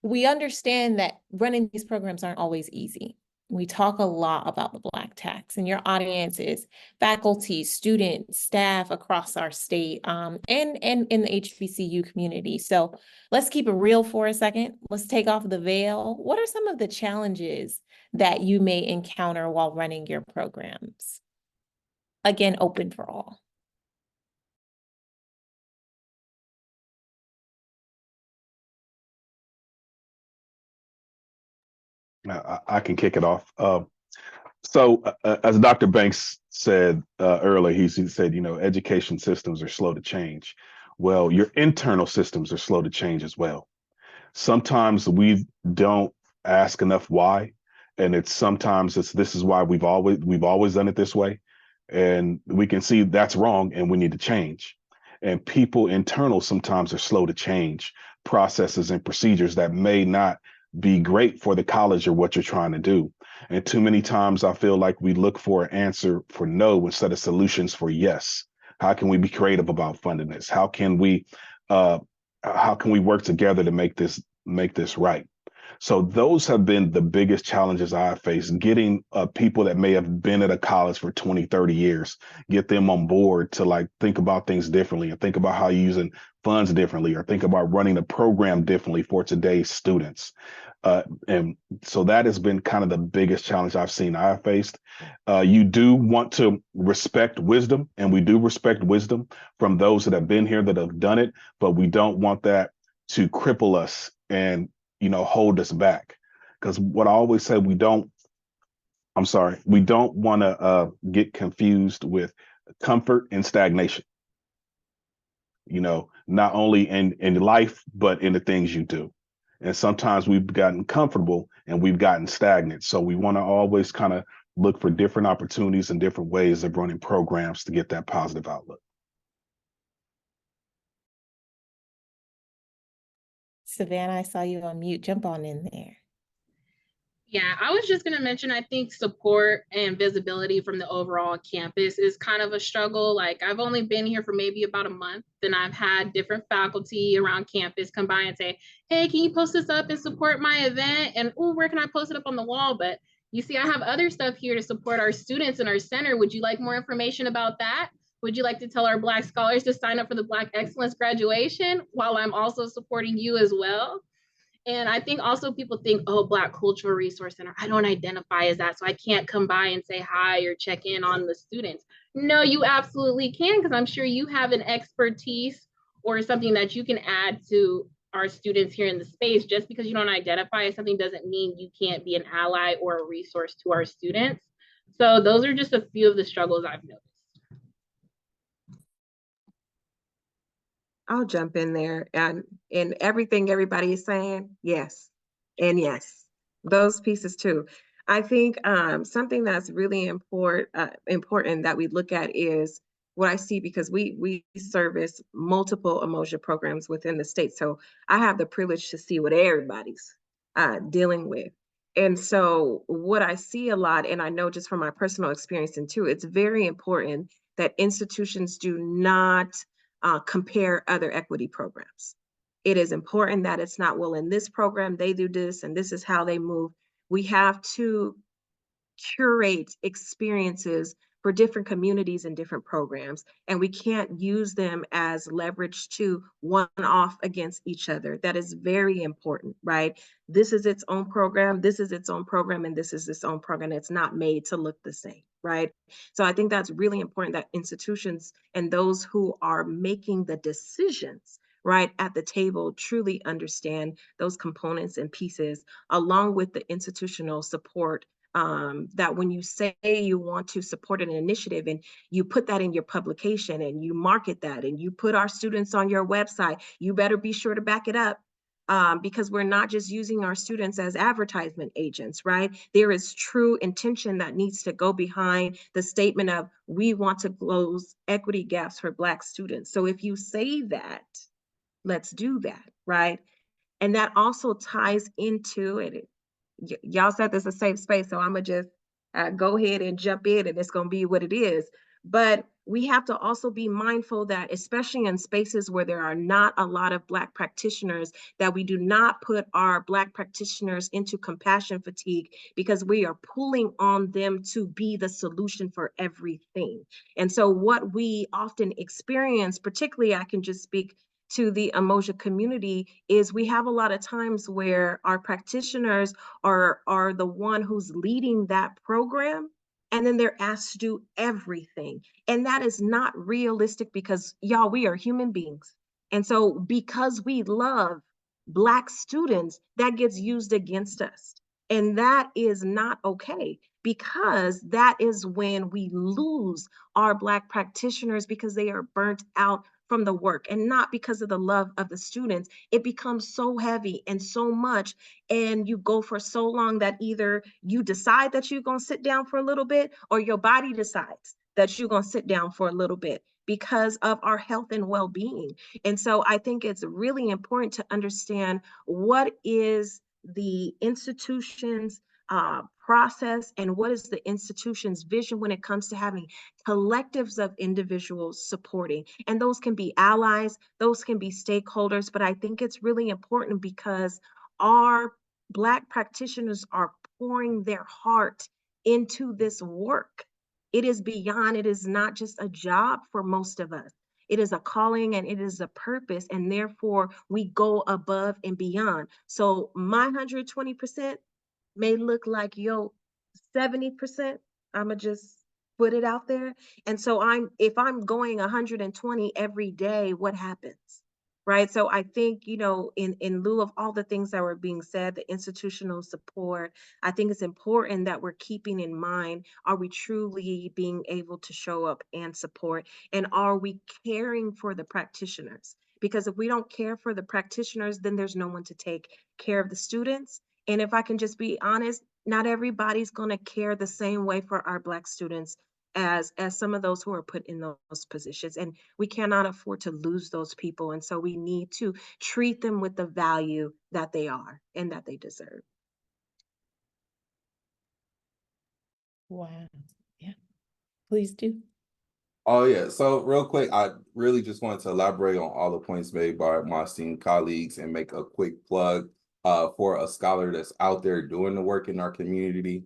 We understand that running these programs aren't always easy. We talk a lot about the Black tax, and your audience is faculty, students, staff across our state, and in the HBCU community. So let's keep it real for a second. Let's take off the veil. What are some of the challenges that you may encounter while running your programs? Again, open for all. I can kick it off. As Dr. Banks said earlier, he said, education systems are slow to change. Well, your internal systems are slow to change as well. Sometimes we don't ask enough why, and sometimes this is why we've always done it this way, and we can see that's wrong and we need to change. And people internal sometimes are slow to change processes and procedures that may not be great for the college or what you're trying to do. And too many times I feel like we look for an answer for no instead of solutions for yes. How can we be creative about funding this? How can we work together to make this right? So those have been the biggest challenges I have faced, getting people that may have been at a college for 20, 30 years, get them on board to think about things differently and think about how you're using funds differently or think about running a program differently for today's students. And so that has been kind of the biggest challenge I have faced. You do want to respect wisdom, and we do respect wisdom from those that have been here, that have done it, but we don't want that to cripple us and hold us back. Because what I always say, we don't want to get confused with comfort and stagnation. Not only in life, but in the things you do. And sometimes we've gotten comfortable and we've gotten stagnant. So we want to always kind of look for different opportunities and different ways of running programs to get that positive outlook. Savannah, I saw you on mute. Jump on in there. Yeah, I was just going to mention, I think support and visibility from the overall campus is kind of a struggle. Like, I've only been here for maybe about a month, and I've had different faculty around campus come by and say, hey, can you post this up and support my event? And, oh, where can I post it up on the wall? But you see, I have other stuff here to support our students in our center. Would you like more information about that? Would you like to tell our Black scholars to sign up for the Black Excellence graduation while I'm also supporting you as well? And I think also people think, oh, Black Cultural Resource Center, I don't identify as that, so I can't come by and say hi or check in on the students. No, you absolutely can, because I'm sure you have an expertise or something that you can add to our students here in the space. Just because you don't identify as something doesn't mean you can't be an ally or a resource to our students. So those are just a few of the struggles I've noticed. I'll jump in there, and in everything everybody is saying, yes, and yes, those pieces too. I think something that's really important that we look at is what I see, because we service multiple Umoja programs within the state. So I have the privilege to see what everybody's dealing with. And so what I see a lot, and I know just from my personal experience and too, it's very important that institutions do not compare other equity programs. It is important that it's not, well, in this program, they do this and this is how they move. We have to curate experiences for different communities and different programs, and we can't use them as leverage to one off against each other. That is very important, right? This is its own program, this is its own program, and this is its own program. It's not made to look the same, right? So I think that's really important, that institutions and those who are making the decisions right at the table truly understand those components and pieces, along with the institutional support that when you say you want to support an initiative and you put that in your publication and you market that and you put our students on your website, you better be sure to back it up. Because we're not just using our students as advertisement agents, right? There is true intention that needs to go behind the statement of, we want to close equity gaps for Black students. So if you say that, let's do that, right? And that also ties into it. Y'all said this is a safe space, so I'm gonna just go ahead and jump in, and it's gonna be what it is. But we have to also be mindful that, especially in spaces where there are not a lot of Black practitioners, that we do not put our Black practitioners into compassion fatigue, because we are pulling on them to be the solution for everything. And so what we often experience, particularly I can just speak to the Umoja community, is we have a lot of times where our practitioners are the one who's leading that program, and then they're asked to do everything. And that is not realistic, because y'all, we are human beings. And so because we love Black students, that gets used against us. And that is not okay, because that is when we lose our Black practitioners, because they are burnt out from the work, and not because of the love of the students. It becomes so heavy and so much, and you go for so long that either you decide that you're going to sit down for a little bit, or your body decides that you're going to sit down for a little bit, because of our health and well-being. And so I think it's really important to understand what is the institution's process, and what is the institution's vision when it comes to having collectives of individuals supporting. And those can be allies, those can be stakeholders, but I think it's really important because our Black practitioners are pouring their heart into this work. It is beyond, it is not just a job for most of us. It is a calling and it is a purpose, and therefore we go above and beyond. So my 120% may look like your 70%. I'ma just put it out there. And so if I'm going 120 every day, what happens? Right. So I think, in lieu of all the things that were being said, the institutional support, I think it's important that we're keeping in mind, are we truly being able to show up and support? And are we caring for the practitioners? Because if we don't care for the practitioners, then there's no one to take care of the students. And if I can just be honest, not everybody's going to care the same way for our Black students as some of those who are put in those positions. And we cannot afford to lose those people. And so we need to treat them with the value that they are and that they deserve. Wow. Yeah, please do. Oh yeah. So real quick, I really just wanted to elaborate on all the points made by my esteemed colleagues and make a quick plug for a scholar that's out there doing the work in our community.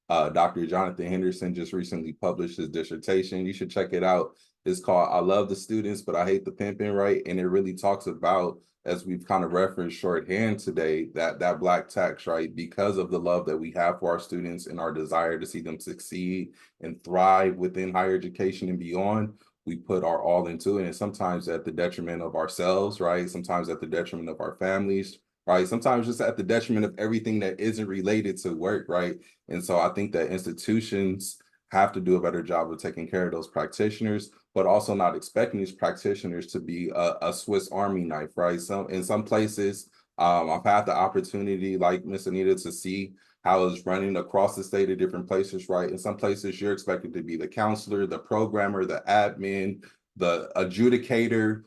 Dr. Jonathan Henderson just recently published his dissertation. You should check it out. It's called "I Love the Students, but I Hate the Pimping," right? And it really talks about, as we've kind of referenced shorthand today, that Black tax, right? Because of the love that we have for our students and our desire to see them succeed and thrive within higher education and beyond, we put our all into it, and sometimes at the detriment of ourselves, right? Sometimes at the detriment of our families, right? Sometimes just at the detriment of everything that isn't related to work, right? And so I think that institutions have to do a better job of taking care of those practitioners, but also not expecting these practitioners to be a Swiss Army knife, right? In some places, I've had the opportunity, like Miss Anita, to see how it's running across the state of different places, right? In some places, you're expected to be the counselor, the programmer, the admin, the adjudicator,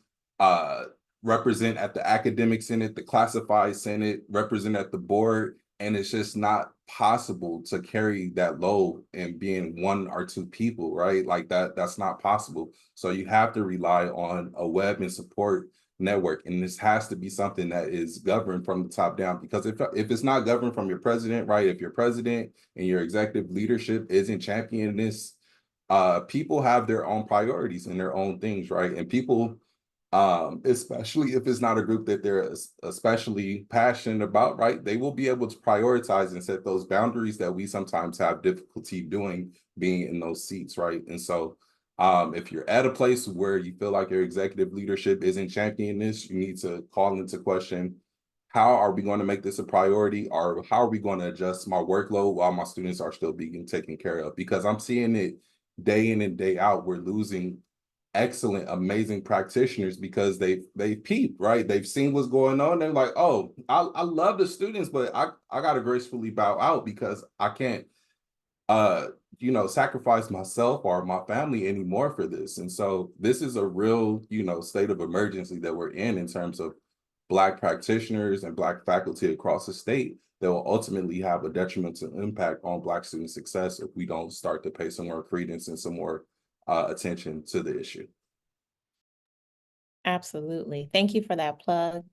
represent at the academic senate, the classified senate, represent at the board. And it's just not possible to carry that load and being one or two people, right? Like that's not possible. So you have to rely on a web and support network. And this has to be something that is governed from the top down, because if it's not governed from your president, right? If your president and your executive leadership isn't championing this, people have their own priorities and their own things, right? And people, especially if it's not a group that they're especially passionate about, right? They will be able to prioritize and set those boundaries that we sometimes have difficulty doing, being in those seats, right? And so if you're at a place where you feel like your executive leadership isn't championing this, you need to call into question how are we going to make this a priority, or how are we going to adjust my workload while my students are still being taken care of? Because I'm seeing it day in and day out. We're losing excellent, amazing practitioners because they've peeped, right? They've seen what's going on. They're like, oh, I love the students, but I gotta gracefully bow out because I can't sacrifice myself or my family anymore for this. And so this is a real, state of emergency that we're in terms of Black practitioners and Black faculty across the state that will ultimately have a detrimental impact on Black student success if we don't start to pay some more credence and some more attention to the issue. Absolutely. Thank you for that plug.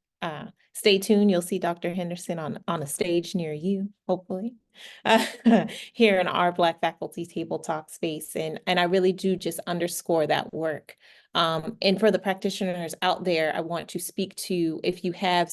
Stay tuned. You'll see Dr. Henderson on a stage near you, hopefully, here in our Black Faculty Table Talk space. And I really do just underscore that work. And for the practitioners out there, I want to speak to, if you have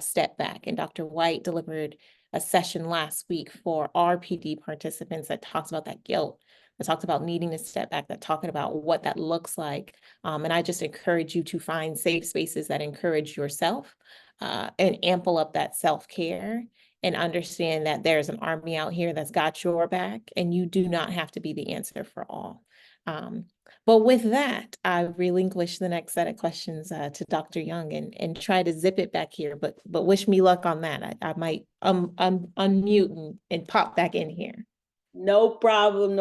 stepped back, and Dr. White delivered a session last week for our PD participants that talks about that guilt, that talked about needing to step back, that talking about what that looks like. And I just encourage you to find safe spaces that encourage yourself and ample up that self-care, and understand that there's an army out here that's got your back, and you do not have to be the answer for all. But with that, I relinquish the next set of questions to Dr. Young and try to zip it back here, but wish me luck on that. I might unmute and pop back in here. No problem,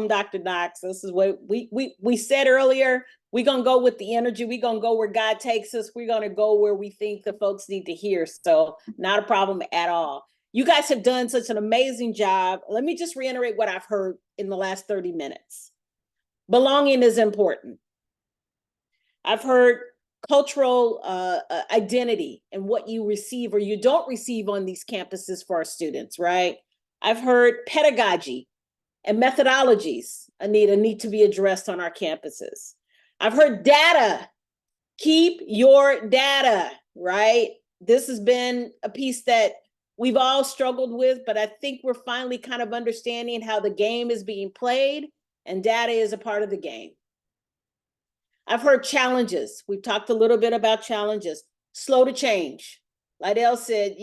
Dr. Knox. This is what we said earlier. We're gonna go with the energy. We're gonna go where God takes us. We're gonna go where we think the folks need to hear. So not a problem at all. You guys have done such an amazing job. Let me just reiterate what I've heard in the last 30 minutes. Belonging is important. I've heard cultural identity and what you receive or you don't receive on these campuses for our students, right? I've heard pedagogy and methodologies, Anita, need to be addressed on our campuses. I've heard data. Keep your data, right? This has been a piece that we've all struggled with, but I think we're finally kind of understanding how the game is being played, and data is a part of the game. I've heard challenges. We've talked a little bit about challenges. Slow to change. Lydell said,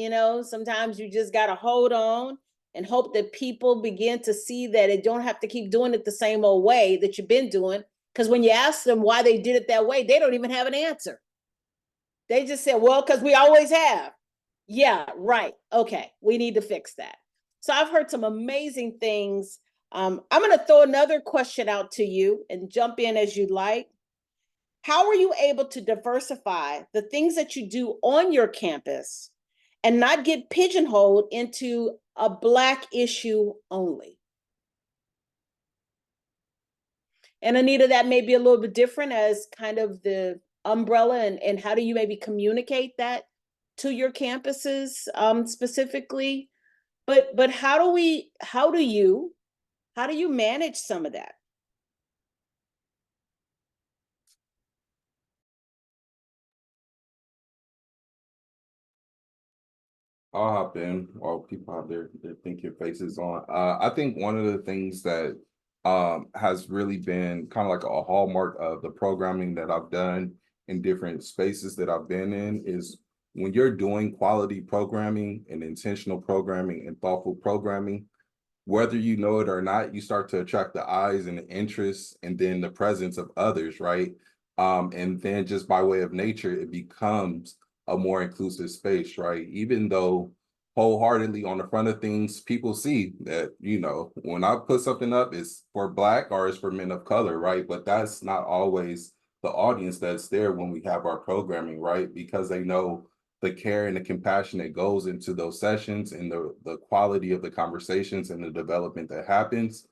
sometimes you just got to hold on and hope that people begin to see that it don't have to keep doing it the same old way that you've been doing. Because when you ask them why they did it that way, they don't even have an answer. They just said, well, because we always have. Yeah, right. Okay, we need to fix that. So I've heard some amazing things. I'm going to throw another question out to you and jump in as you'd like. How are you able to diversify the things that you do on your campus and not get pigeonholed into a Black issue only? And Anita, that may be a little bit different as kind of the umbrella, and how do you maybe communicate that to your campuses specifically? But how do you manage some of that? I'll hop in while people have their thinking faces on. I think one of the things that has really been kind of like a hallmark of the programming that I've done in different spaces that I've been in is when you're doing quality programming and intentional programming and thoughtful programming, whether you know it or not, you start to attract the eyes and the interests and then the presence of others, right? And then just by way of nature, it becomes a more inclusive space, right? Even though wholeheartedly on the front of things, people see that, when I put something up, it's for Black or it's for men of color, right? But that's not always the audience that's there when we have our programming, right? Because they know the care and the compassion that goes into those sessions and the quality of the conversations and the development that happens.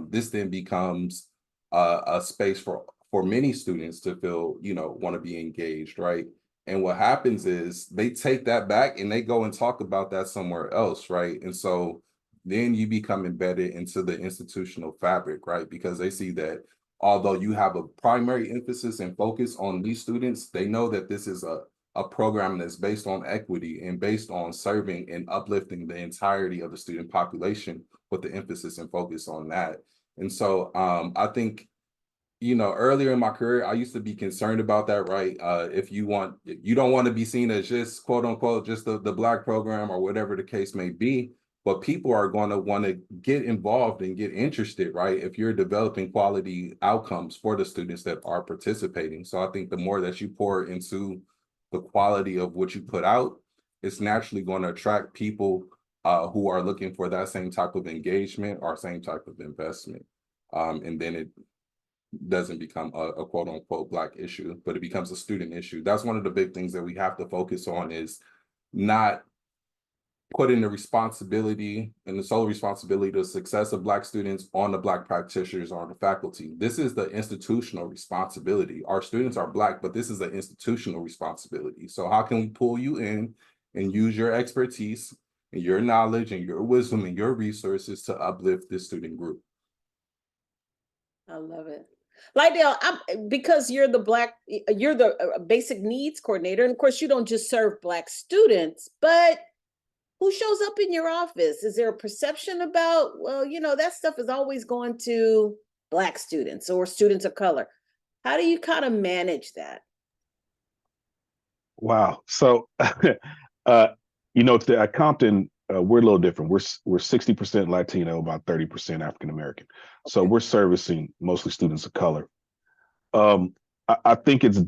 This then becomes a space for many students to feel, want to be engaged, right? And what happens is they take that back and they go and talk about that somewhere else, right? And so then you become embedded into the institutional fabric, right? Because they see that although you have a primary emphasis and focus on these students, they know that this is a program that's based on equity and based on serving and uplifting the entirety of the student population with the emphasis and focus on that. And so I think you know, earlier in my career, I used to be concerned about that, right? If you don't want to be seen as just quote unquote, just the Black program or whatever the case may be, but people are going to want to get involved and get interested, right? If you're developing quality outcomes for the students that are participating. So I think the more that you pour into the quality of what you put out, it's naturally going to attract people who are looking for that same type of engagement or same type of investment. And then it doesn't become a quote unquote Black issue, but it becomes a student issue. That's one of the big things that we have to focus on, is not putting the responsibility and the sole responsibility to the success of Black students on the Black practitioners or on the faculty. This is the institutional responsibility. Our students are Black, but this is an institutional responsibility. So how can we pull you in and use your expertise and your knowledge and your wisdom and your resources to uplift this student group? I love it. Lydell, because you're the basic needs coordinator, and of course you don't just serve Black students, but who shows up in your office? Is there a perception about, well, you know, that stuff is always going to Black students or students of color? How do you kind of manage that? Wow. So, you know, at Compton, we're a little different. We're 60% Latino, about 30% African American. So we're servicing mostly students of color. I think it's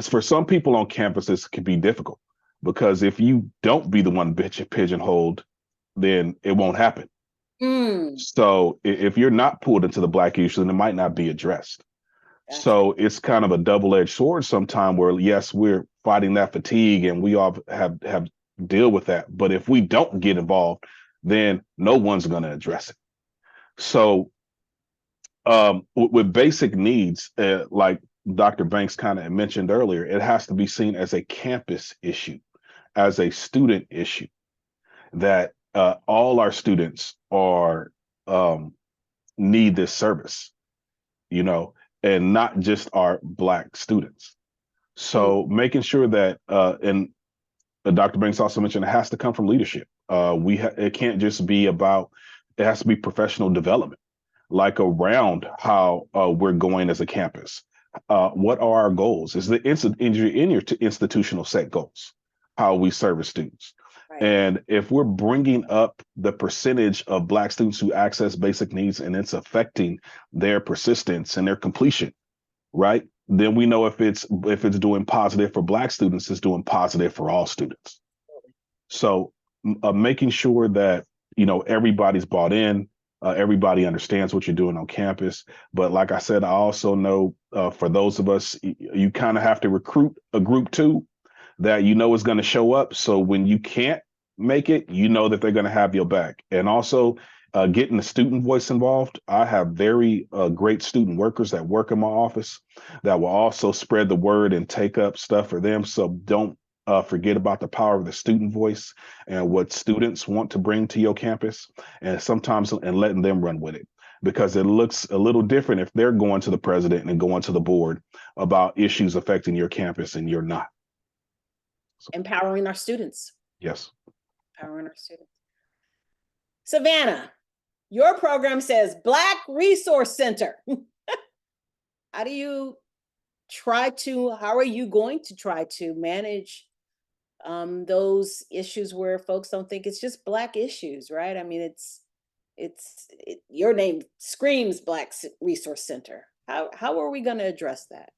for some people on campuses, it can be difficult, because if you don't be the one pigeonholed, then it won't happen. So if you're not pulled into the Black issue, then it might not be addressed. Gotcha. So it's kind of a double-edged sword sometime, where yes, we're fighting that fatigue and we all have deal with that. But if we don't get involved, then no one's going to address it. So with basic needs, like Dr. Banks kind of mentioned earlier, it has to be seen as a campus issue, as a student issue, that all our students are need this service, you know, and not just our Black students. So making sure that, and Dr. Banks also mentioned, it has to come from leadership. It can't just be about, it has to be professional development, like around how we're going as a campus. What are our goals? Is the in your institutional set goals, how we service students. Right. And if we're bringing up the percentage of Black students who access basic needs and it's affecting their persistence and their completion, right? Then we know if it's doing positive for Black students, it's doing positive for all students. So making sure that, you know, everybody's bought in, everybody understands what you're doing on campus. But like I said, I also know for those of us, you kind of have to recruit a group too, that you know is going to show up. So when you can't make it, you know that they're going to have your back. And also getting the student voice involved. I have very great student workers that work in my office that will also spread the word and take up stuff for them. So don't forget about the power of the student voice and what students want to bring to your campus, and sometimes and letting them run with it, because it looks a little different if they're going to the president and going to the board about issues affecting your campus and you're not. So, empowering our students. Yes. Empowering our students. Savannah, your program says Black Resource Center. How are you going to try to manage those issues where folks don't think it's just Black issues, right? I mean, your name screams Black Resource Center. How are we going to address that?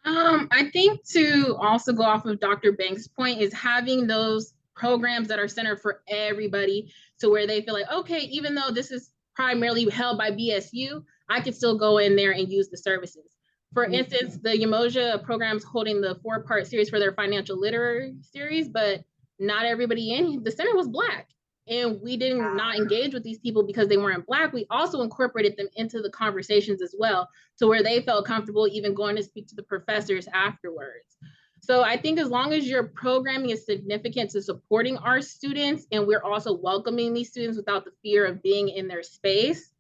I think to also go off of Dr. Banks' point is having those programs that are centered for everybody, to where they feel like, okay, even though this is primarily held by BSU, I can still go in there and use the services. For instance, the Umoja program's holding the 4-part series for their financial literacy series, but not everybody in the center was Black. And we did not engage with these people because they weren't Black. We also incorporated them into the conversations as well, to where they felt comfortable even going to speak to the professors afterwards. So I think as long as your programming is significant to supporting our students, and we're also welcoming these students without the fear of being in their space,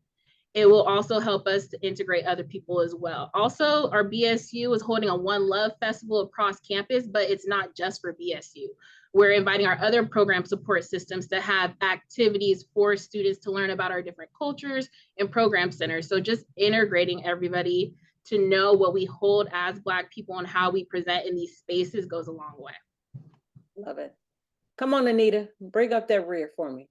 it will also help us to integrate other people as well. Also, our BSU is holding a One Love Festival across campus, but it's not just for BSU. We're inviting our other program support systems to have activities for students to learn about our different cultures and program centers. So just integrating everybody to know what we hold as Black people and how we present in these spaces goes a long way. Love it. Come on, Anita, bring up that rear for me.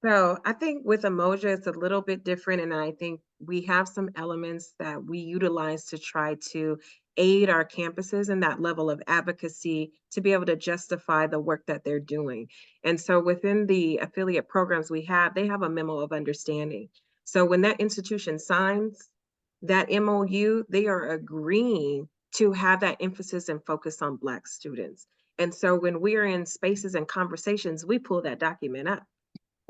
So I think with Umoja, it's a little bit different. And I think we have some elements that we utilize to try to aid our campuses in that level of advocacy to be able to justify the work that they're doing. And so within the affiliate programs we have, they have a memo of understanding. So when that institution signs that MOU, they are agreeing to have that emphasis and focus on Black students. And so when we're in spaces and conversations, we pull that document up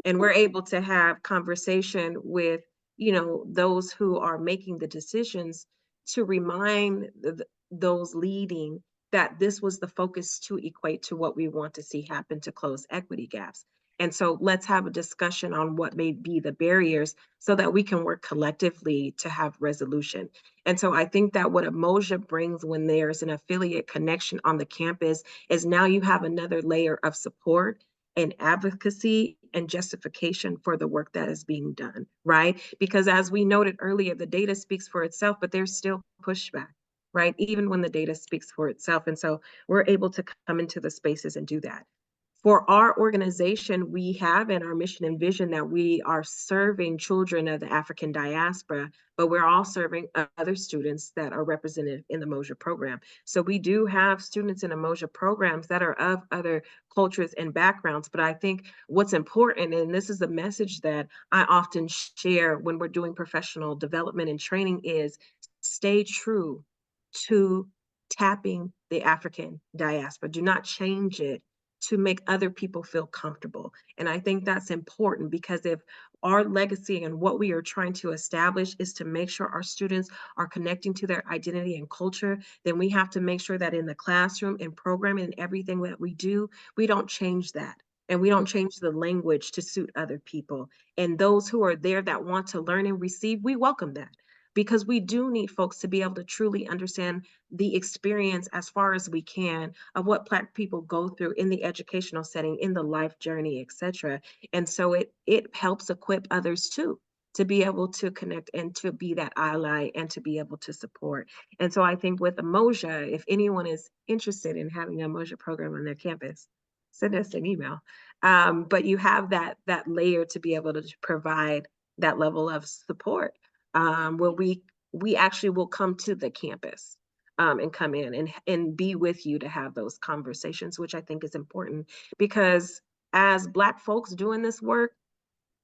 and we're able to have conversation with, you know, those who are making the decisions to remind those leading that this was the focus to equate to what we want to see happen to close equity gaps. And so let's have a discussion on what may be the barriers so that we can work collectively to have resolution. And so I think that what Umoja brings when there's an affiliate connection on the campus is now you have another layer of support and advocacy and justification for the work that is being done, right? Because as we noted earlier, the data speaks for itself, but there's still pushback, right? Even when the data speaks for itself. And so we're able to come into the spaces and do that. For our organization, we have in our mission and vision that we are serving children of the African diaspora, but we're all serving other students that are represented in the Umoja program. So we do have students in Umoja programs that are of other cultures and backgrounds. But I think what's important, and this is a message that I often share when we're doing professional development and training, is stay true to tapping the African diaspora. Do not change it to make other people feel comfortable. And I think that's important because if our legacy and what we are trying to establish is to make sure our students are connecting to their identity and culture, then we have to make sure that in the classroom and programming and everything that we do, we don't change that. And we don't change the language to suit other people. And those who are there that want to learn and receive, we welcome that. Because we do need folks to be able to truly understand the experience as far as we can of what Black people go through in the educational setting, in the life journey, et cetera. And so it helps equip others too, to be able to connect and to be that ally and to be able to support. And so I think with Umoja, if anyone is interested in having an Umoja program on their campus, send us an email. But you have that layer to be able to provide that level of support. Where we actually will come to the campus and come in and be with you to have those conversations, which I think is important because as Black folks doing this work,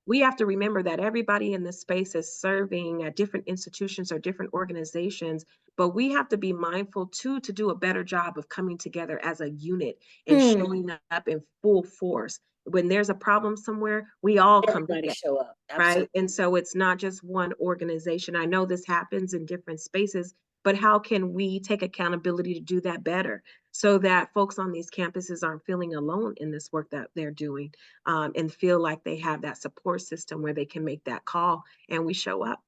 we have to remember that everybody in this space is serving at different institutions or different organizations, but we have to be mindful too to do a better job of coming together as a unit and showing up in full force. When there's a problem somewhere, we all come Everybody together. show up. Absolutely. Right. And so it's not just one organization. I know this happens in different spaces, but how can we take accountability to do that better so that folks on these campuses aren't feeling alone in this work that they're doing and feel like they have that support system where they can make that call and we show up.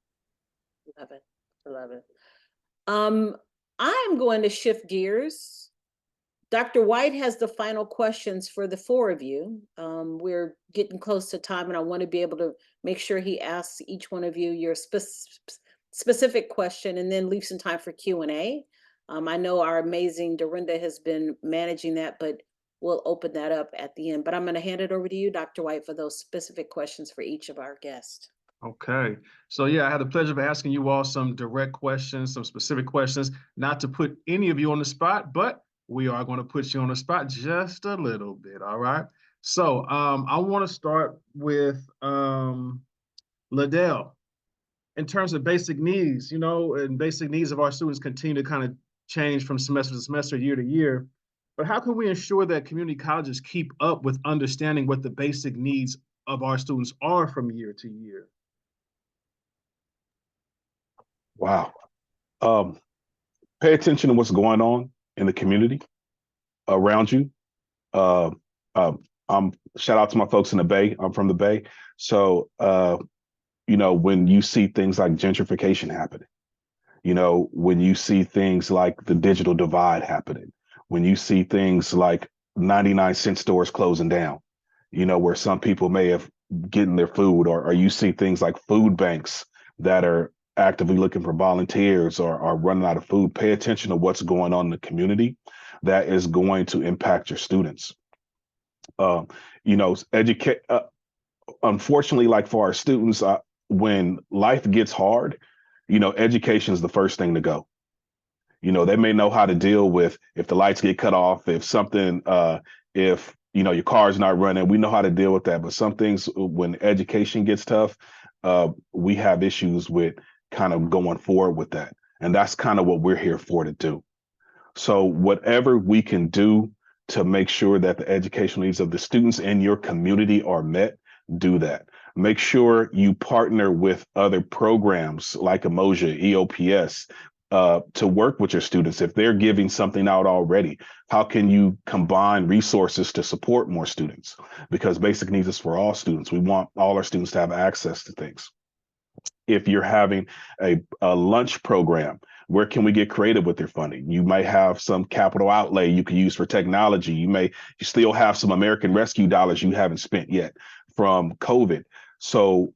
Love it. I love it. I'm going to shift gears. Dr. White has the final questions for the four of you. We're getting close to time and I want to be able to make sure he asks each one of you your specific question and then leave some time for Q&A. I know our amazing Dorinda has been managing that, but we'll open that up at the end. But I'm going to hand it over to you, Dr. White, for those specific questions for each of our guests. Okay. So yeah, I had the pleasure of asking you all some direct questions, some specific questions, not to put any of you on the spot, but we are going to put you on the spot just a little bit. All right. So I want to start with Liddell. In terms of basic needs, and basic needs of our students continue to kind of change from semester to semester, year to year. But how can we ensure that community colleges keep up with understanding what the basic needs of our students are from year to year? Wow. Pay attention to what's going on in the community around you. Shout out to my folks in the Bay. I'm from the Bay. So, when you see things like gentrification happening, when you see things like the digital divide happening, when you see things like 99-cent stores closing down, where some people may have gotten their food, or you see things like food banks that are actively looking for volunteers or are running out of food, pay attention to what's going on in the community that is going to impact your students. You know, educate. Unfortunately, like for our students, when life gets hard, you know, education is the first thing to go. You know, they may know how to deal with if the lights get cut off, if something, if, you know, your car's not running, we know how to deal with that. But some things, when education gets tough, we have issues with kind of going forward with that. And that's kind of what we're here for to do. So whatever we can do to make sure that the educational needs of the students in your community are met, do that. Make sure you partner with other programs like Umoja, EOPS, to work with your students. If they're giving something out already, how can you combine resources to support more students? Because basic needs is for all students. We want all our students to have access to things. If you're having a lunch program, where can we get creative with your funding? You might have some capital outlay you can use for technology. You still have some American Rescue dollars you haven't spent yet from COVID. So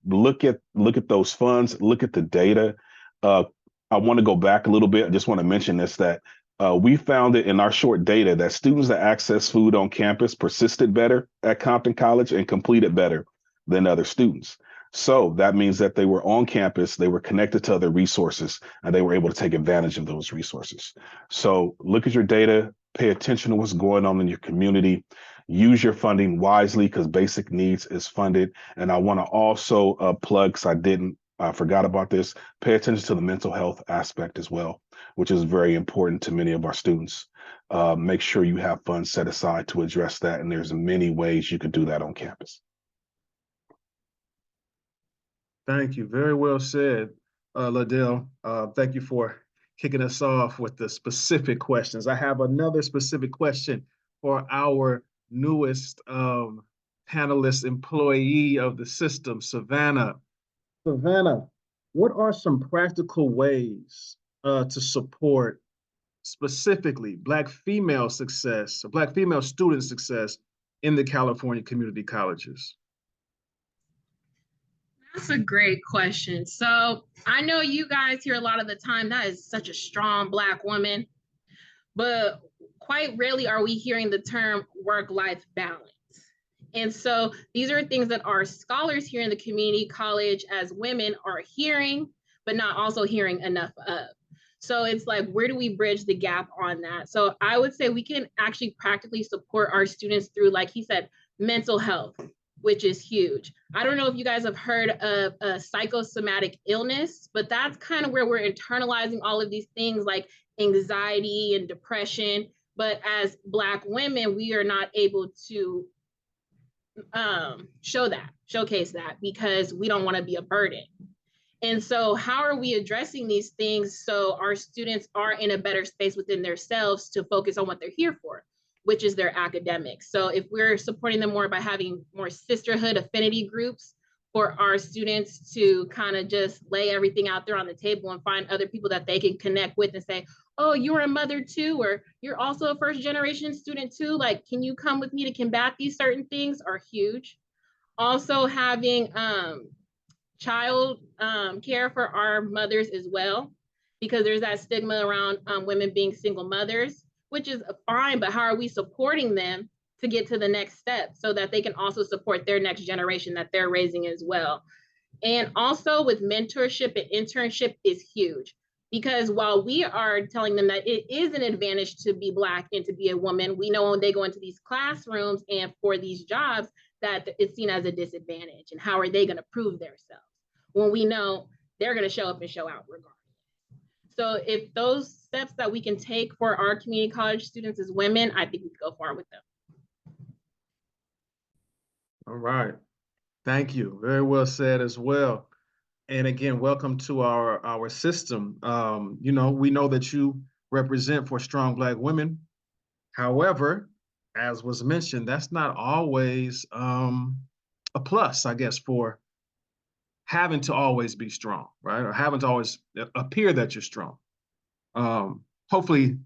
look at those funds, look at the data. I want to go back a little bit. I just want to mention this, that we found it in our short data that students that access food on campus persisted better at Compton College and completed better than other students. So that means that they were on campus, they were connected to other resources, and they were able to take advantage of those resources. So look at your data, pay attention to what's going on in your community, use your funding wisely because basic needs is funded. And I want to also plug, because I forgot about this, pay attention to the mental health aspect as well, which is very important to many of our students. Make sure you have funds set aside to address that. And there's many ways you could do that on campus. Thank you. Very well said, Ladell. Thank you for kicking us off with the specific questions. I have another specific question for our newest panelist employee of the system, Savannah. Savannah, what are some practical ways to support specifically Black female success, Black female student success in the California community colleges? That's a great question. So I know you guys hear a lot of the time, that is such a strong Black woman, but quite rarely are we hearing the term work-life balance. And so these are things that our scholars here in the community college as women are hearing, but not also hearing enough of. So it's like, where do we bridge the gap on that? So I would say we can actually practically support our students through, like he said, mental health, which is huge. I don't know if you guys have heard of a psychosomatic illness, but that's kind of where we're internalizing all of these things like anxiety and depression. But as Black women, we are not able to showcase that because we don't want to be a burden. And so how are we addressing these things so our students are in a better space within themselves to focus on what they're here for, which is their academics? So if we're supporting them more by having more sisterhood affinity groups for our students to kind of just lay everything out there on the table and find other people that they can connect with and say, oh, you're a mother too, or you're also a first generation student too, like, can you come with me to combat these certain things, are huge. Also having child care for our mothers as well, because there's that stigma around women being single mothers, which is fine, but how are we supporting them to get to the next step so that they can also support their next generation that they're raising as well? And also with mentorship and internship is huge, because while we are telling them that it is an advantage to be Black and to be a woman, we know when they go into these classrooms and for these jobs that it's seen as a disadvantage. And how are they going to prove themselves when we know they're going to show up and show out regardless? So if those steps that we can take for our community college students as women, I think we could go far with them. All right. Thank you. Very well said as well. And again, welcome to our system. You know, we know that you represent for strong Black women. However, as was mentioned, that's not always a plus, I guess, for having to always be strong, right? Or having to always appear that you're strong. Hopefully,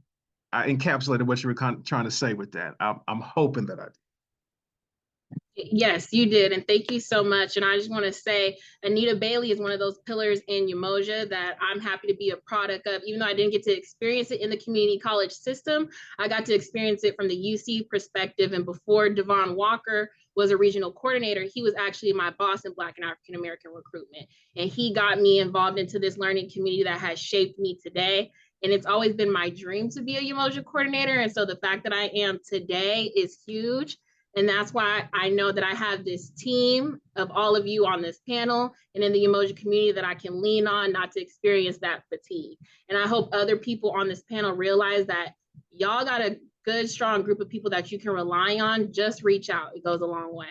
I encapsulated what you were trying to say with that. I'm hoping that I did. Yes, you did. And thank you so much. And I just want to say, Anita Bailey is one of those pillars in Umoja that I'm happy to be a product of. Even though I didn't get to experience it in the community college system, I got to experience it from the UC perspective. And before Devon Walker was a regional coordinator, he was actually my boss in Black and African American recruitment. And he got me involved into this learning community that has shaped me today. And it's always been my dream to be a Umoja coordinator. And so the fact that I am today is huge. And that's why I know that I have this team of all of you on this panel and in the Umoja community that I can lean on not to experience that fatigue. And I hope other people on this panel realize that y'all got a good, strong group of people that you can rely on. Just reach out. It goes a long way.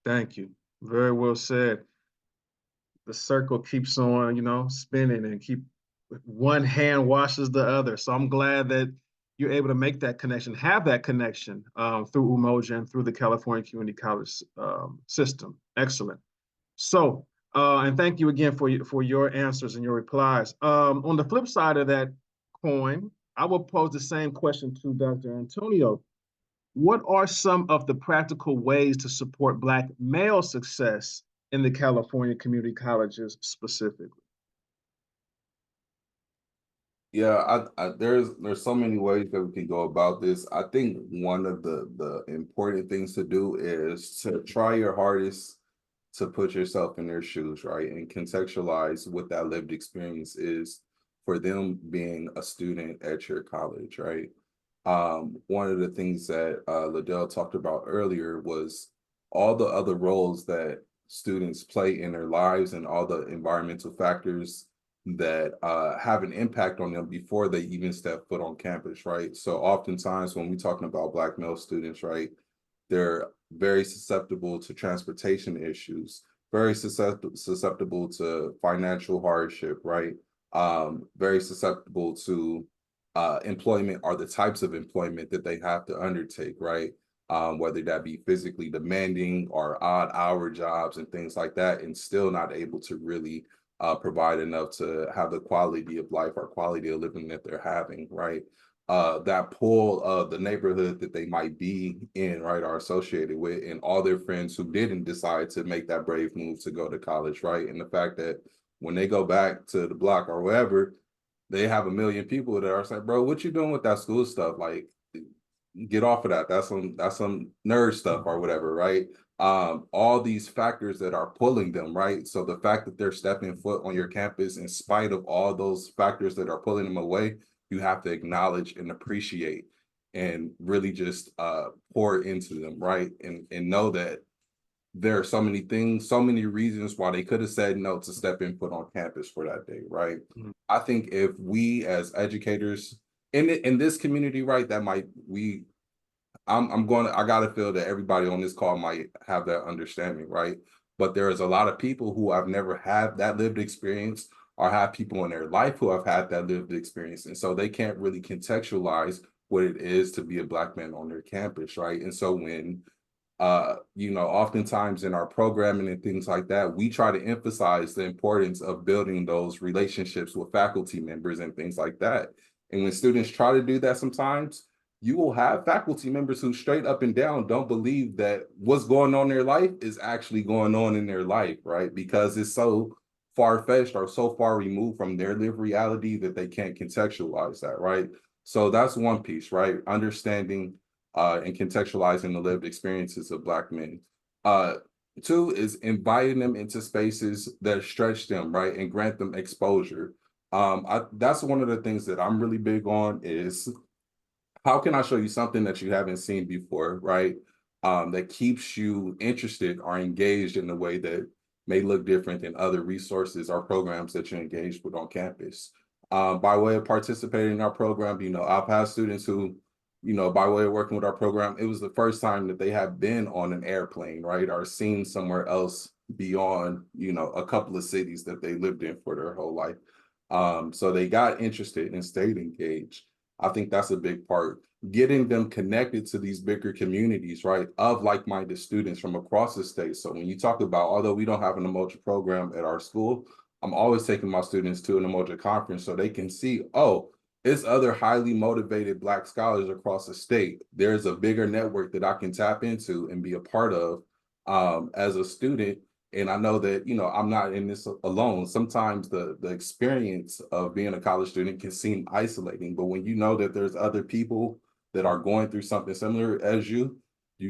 Thank you. Very well said. The circle keeps on, spinning and one hand washes the other. So I'm glad that you're able to make that connection, have that connection through Umoja and through the California Community College system. Excellent. So, and thank you again for your answers and your replies. On the flip side of that coin, I will pose the same question to Dr. Antonio. What are some of the practical ways to support Black male success in the California community colleges specifically? Yeah, there's so many ways that we can go about this. I think one of the important things to do is to try your hardest to put yourself in their shoes, right? And contextualize what that lived experience is for them being a student at your college, right? One of the things that Liddell talked about earlier was all the other roles that students play in their lives and all the environmental factors that have an impact on them before they even step foot on campus, right? So oftentimes when we're talking about Black male students, right, they're very susceptible to transportation issues, very susceptible to financial hardship, right? Very susceptible to employment or the types of employment that they have to undertake, right? Whether that be physically demanding or odd hour jobs and things like that, and still not able to really provide enough to have the quality of life or quality of living that they're having, right? That pull of the neighborhood that they might be in, right, are associated with, and all their friends who didn't decide to make that brave move to go to college, right? And the fact that when they go back to the block or wherever, they have a million people that are saying, bro, what you doing with that school stuff? Like, get off of that. That's some nerd stuff or whatever, right? All these factors that are pulling them, right? So the fact that they're stepping foot on your campus in spite of all those factors that are pulling them away, you have to acknowledge and appreciate and really just pour into them, right? And know that there are so many things, so many reasons why they could have said no to stepping foot on campus for that day, right? Mm-hmm. I think if we as educators in this community, right, I gotta feel that everybody on this call might have that understanding, right? But there is a lot of people who have never had that lived experience or have people in their life who have had that lived experience. And so they can't really contextualize what it is to be a Black man on their campus, right? And so when oftentimes in our programming and things like that, we try to emphasize the importance of building those relationships with faculty members and things like that. And when students try to do that sometimes, you will have faculty members who straight up and down don't believe that what's going on in their life is actually going on in their life, right? Because it's so far-fetched or so far removed from their lived reality that they can't contextualize that, right? So that's one piece, right? Understanding and contextualizing the lived experiences of Black men. Two is inviting them into spaces that stretch them, right, and grant them exposure. That's one of the things that I'm really big on is how can I show you something that you haven't seen before, right? That keeps you interested or engaged in a way that may look different than other resources or programs that you're engaged with on campus. By way of participating in our program, I've had students who, by way of working with our program, it was the first time that they have been on an airplane, right? Or seen somewhere else beyond, a couple of cities that they lived in for their whole life. So they got interested and stayed engaged. I think that's a big part. Getting them connected to these bigger communities, right, of like-minded students from across the state. So when you talk about, although we don't have an Umoja program at our school, I'm always taking my students to an Umoja conference so they can see, oh, it's other highly motivated Black scholars across the state. There's a bigger network that I can tap into and be a part of as a student. And I know that, you know, I'm not in this alone. Sometimes the experience of being a college student can seem isolating, but when you know that there's other people that are going through something similar as you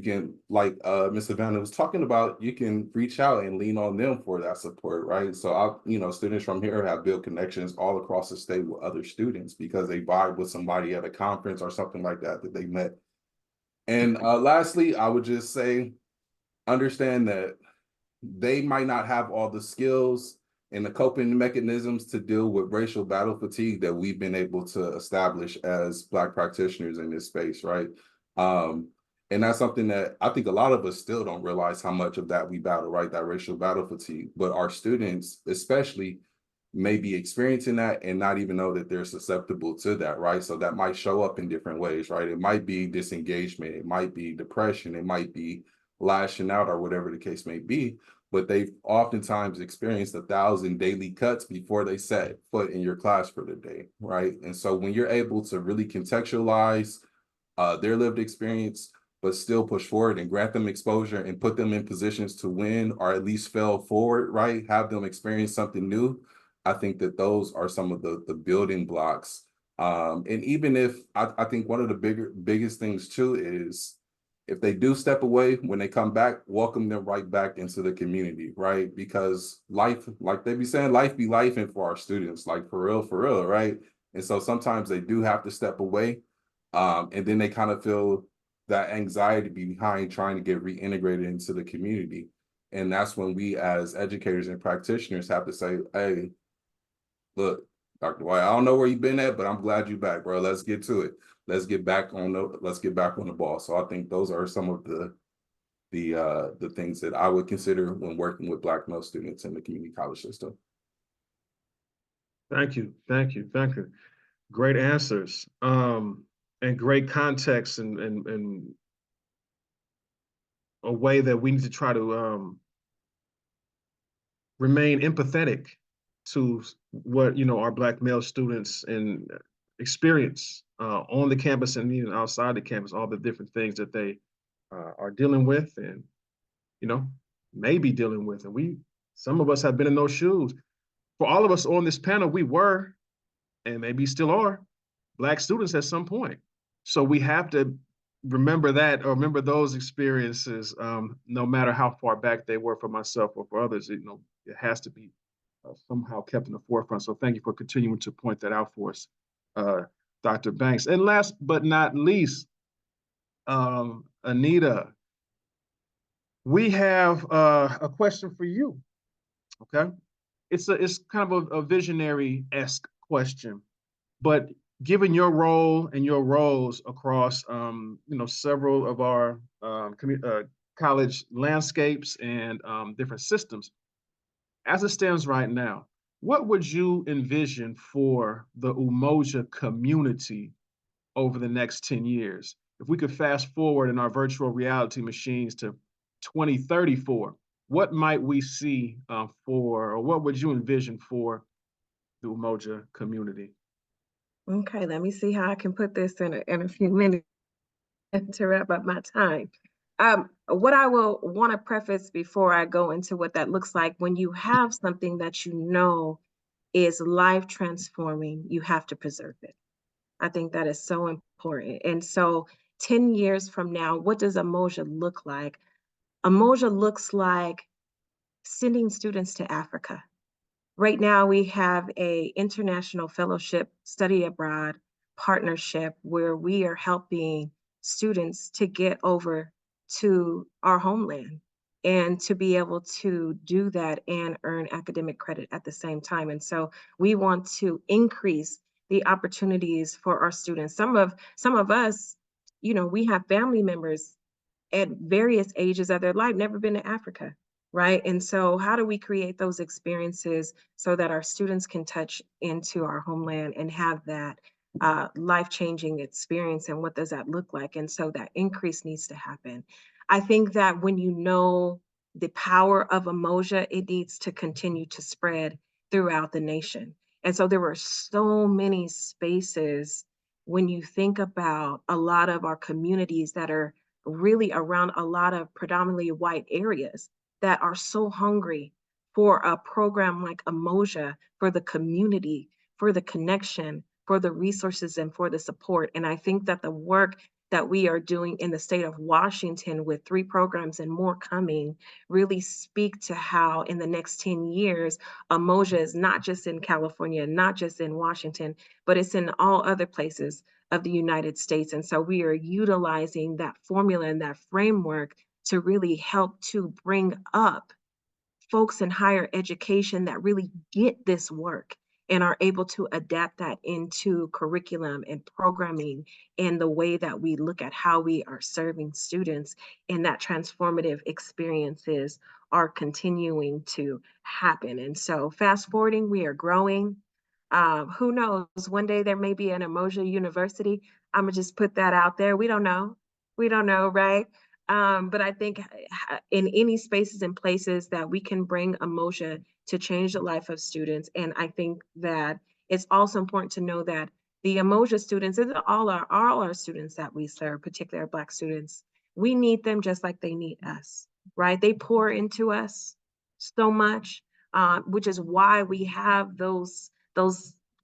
can, like Ms. Savannah was talking about, you can reach out and lean on them for that support, right? So you know, students from here have built connections all across the state with other students because they vibe with somebody at a conference or something like that that they met. And lastly, I would just say, understand that they might not have all the skills and the coping mechanisms to deal with racial battle fatigue that we've been able to establish as Black practitioners in this space, right? And that's something that I think a lot of us still don't realize how much of that we battle, right? That racial battle fatigue. But our students, especially, may be experiencing that and not even know that they're susceptible to that, right? So that might show up in different ways, right? It might be disengagement, it might be depression, it might be lashing out or whatever the case may be, but they've oftentimes experienced 1,000 daily cuts before they set foot in your class for the day, right? And so when you're able to really contextualize their lived experience, but still push forward and grant them exposure and put them in positions to win or at least fail forward, right? Have them experience something new. I think that those are some of the building blocks. And even if I think one of the biggest things too is if they do step away, when they come back, welcome them right back into the community, right? Because life, like they be saying, life be life and for our students, like for real, right? And so sometimes they do have to step away. And then they kind of feel that anxiety behind trying to get reintegrated into the community. And that's when we as educators and practitioners have to say, hey, look, Dr. White, I don't know where you've been at, but I'm glad you're back, bro. Let's get to it. Let's get back on the ball. So I think those are some of the things that I would consider when working with Black male students in the community college system. Thank you. Great answers. And great context and a way that we need to try to remain empathetic to what, you know, our Black male students and experience on the campus and even outside the campus, all the different things that they are dealing with and, you know, may be dealing with. And some of us have been in those shoes. For all of us on this panel, we were, and maybe still are, Black students at some point. So we have to remember that, or remember those experiences, no matter how far back they were for myself or for others. You know, it has to be somehow kept in the forefront. So thank you for continuing to point that out for us, Dr. Banks. And last but not least, Anita, we have a question for you. Okay, it's kind of a visionary-esque question, but given your role and your roles across, you know, several of our college landscapes and different systems, as it stands right now, what would you envision for the Umoja community over the next 10 years? If we could fast forward in our virtual reality machines to 2034, what might we see or what would you envision for the Umoja community? Okay, let me see how I can put this in a few minutes to wrap up my time. What I will want to preface before I go into what that looks like, when you have something that you know is life transforming, you have to preserve it. I think that is so important. And so 10 years from now, what does Umoja look like? Umoja looks like sending students to Africa. Right now, we have a international fellowship study abroad partnership where we are helping students to get over to our homeland and to be able to do that and earn academic credit at the same time. And so we want to increase the opportunities for our students. Some of us, you know, we have family members at various ages of their life never been to Africa, right? And so how do we create those experiences so that our students can touch into our homeland and have that life-changing experience, and what does that look like? And so that increase needs to happen. I think that when you know the power of Umoja, it needs to continue to spread throughout the nation. And so there were so many spaces when you think about a lot of our communities that are really around a lot of predominantly white areas that are so hungry for a program like Umoja, for the community, for the connection, for the resources, and for the support. And I think that the work that we are doing in the state of Washington with 3 programs and more coming really speak to how in the next 10 years, Umoja is not just in California, not just in Washington, but it's in all other places of the United States. And so we are utilizing that formula and that framework to really help to bring up folks in higher education that really get this work and are able to adapt that into curriculum and programming and the way that we look at how we are serving students, and that transformative experiences are continuing to happen. And so fast forwarding, we are growing. Who knows, one day there may be an Umoja University. I'm gonna just put that out there. We don't know. We don't know, right? But I think in any spaces and places that we can bring Umoja to change the life of students. And I think that it's also important to know that the Umoja students, and all our students that we serve, particularly our Black students, we need them just like they need us, right? They pour into us so much, which is why we have those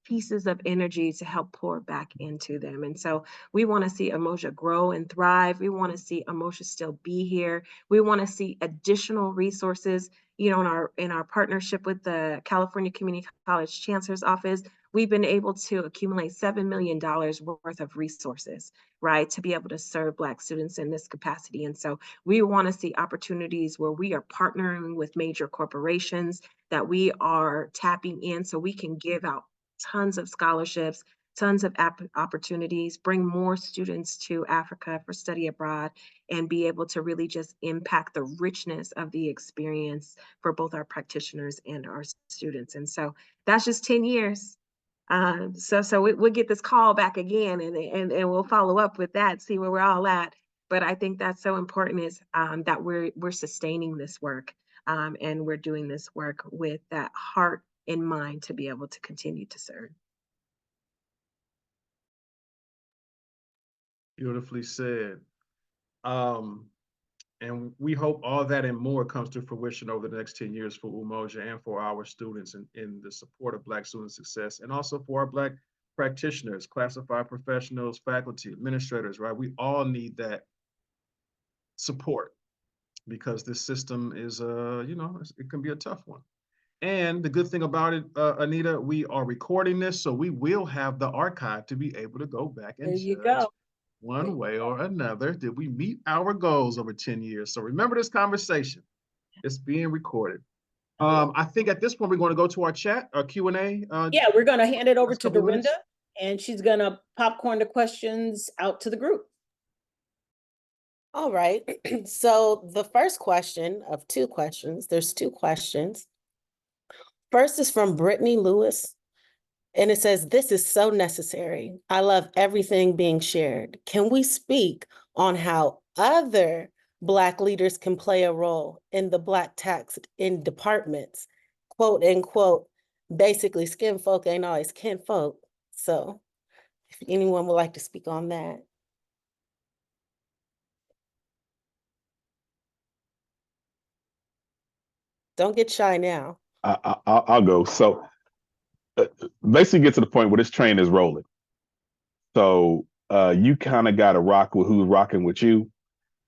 pieces of energy to help pour back into them. And so we want to see Umoja grow and thrive. We want to see Umoja still be here. We want to see additional resources. You know, in our partnership with the California Community College Chancellor's Office, we've been able to accumulate $7 million worth of resources, right, to be able to serve Black students in this capacity. And so we want to see opportunities where we are partnering with major corporations, that we are tapping in so we can give out tons of scholarships, tons of opportunities, bring more students to Africa for study abroad, and be able to really just impact the richness of the experience for both our practitioners and our students. And so that's just 10 years. So we'll get this call back again, and we'll follow up with that, see where we're all at. But I think that's so important, is that we're sustaining this work, and we're doing this work with that heart in mind to be able to continue to serve. Beautifully said. And we hope all that and more comes to fruition over the next 10 years for Umoja and for our students in the support of Black student success, and also for our Black practitioners, classified professionals, faculty, administrators, right? We all need that support because this system is, it can be a tough one. And the good thing about it, Anita, we are recording this, so we will have the archive to be able to go back and There you judge go. one way or another. Did we meet our goals over 10 years? So remember this conversation. It's being recorded. I think at this point, we're going to go to our chat, our Q&A. Yeah, we're going to hand it over last to couple minutes. Dorinda, and she's going to popcorn the questions out to the group. All right. So the first question of 2 questions, there's 2 questions. First is from Brittany Lewis, and it says, "This is so necessary. I love everything being shared. Can we speak on how other Black leaders can play a role in the Black tax in departments? Quote unquote, basically, skin folk ain't always kin folk." So if anyone would like to speak on that. Don't get shy now. I'll go. So basically get to the point where this train is rolling. So you kind of got to rock with who's rocking with you.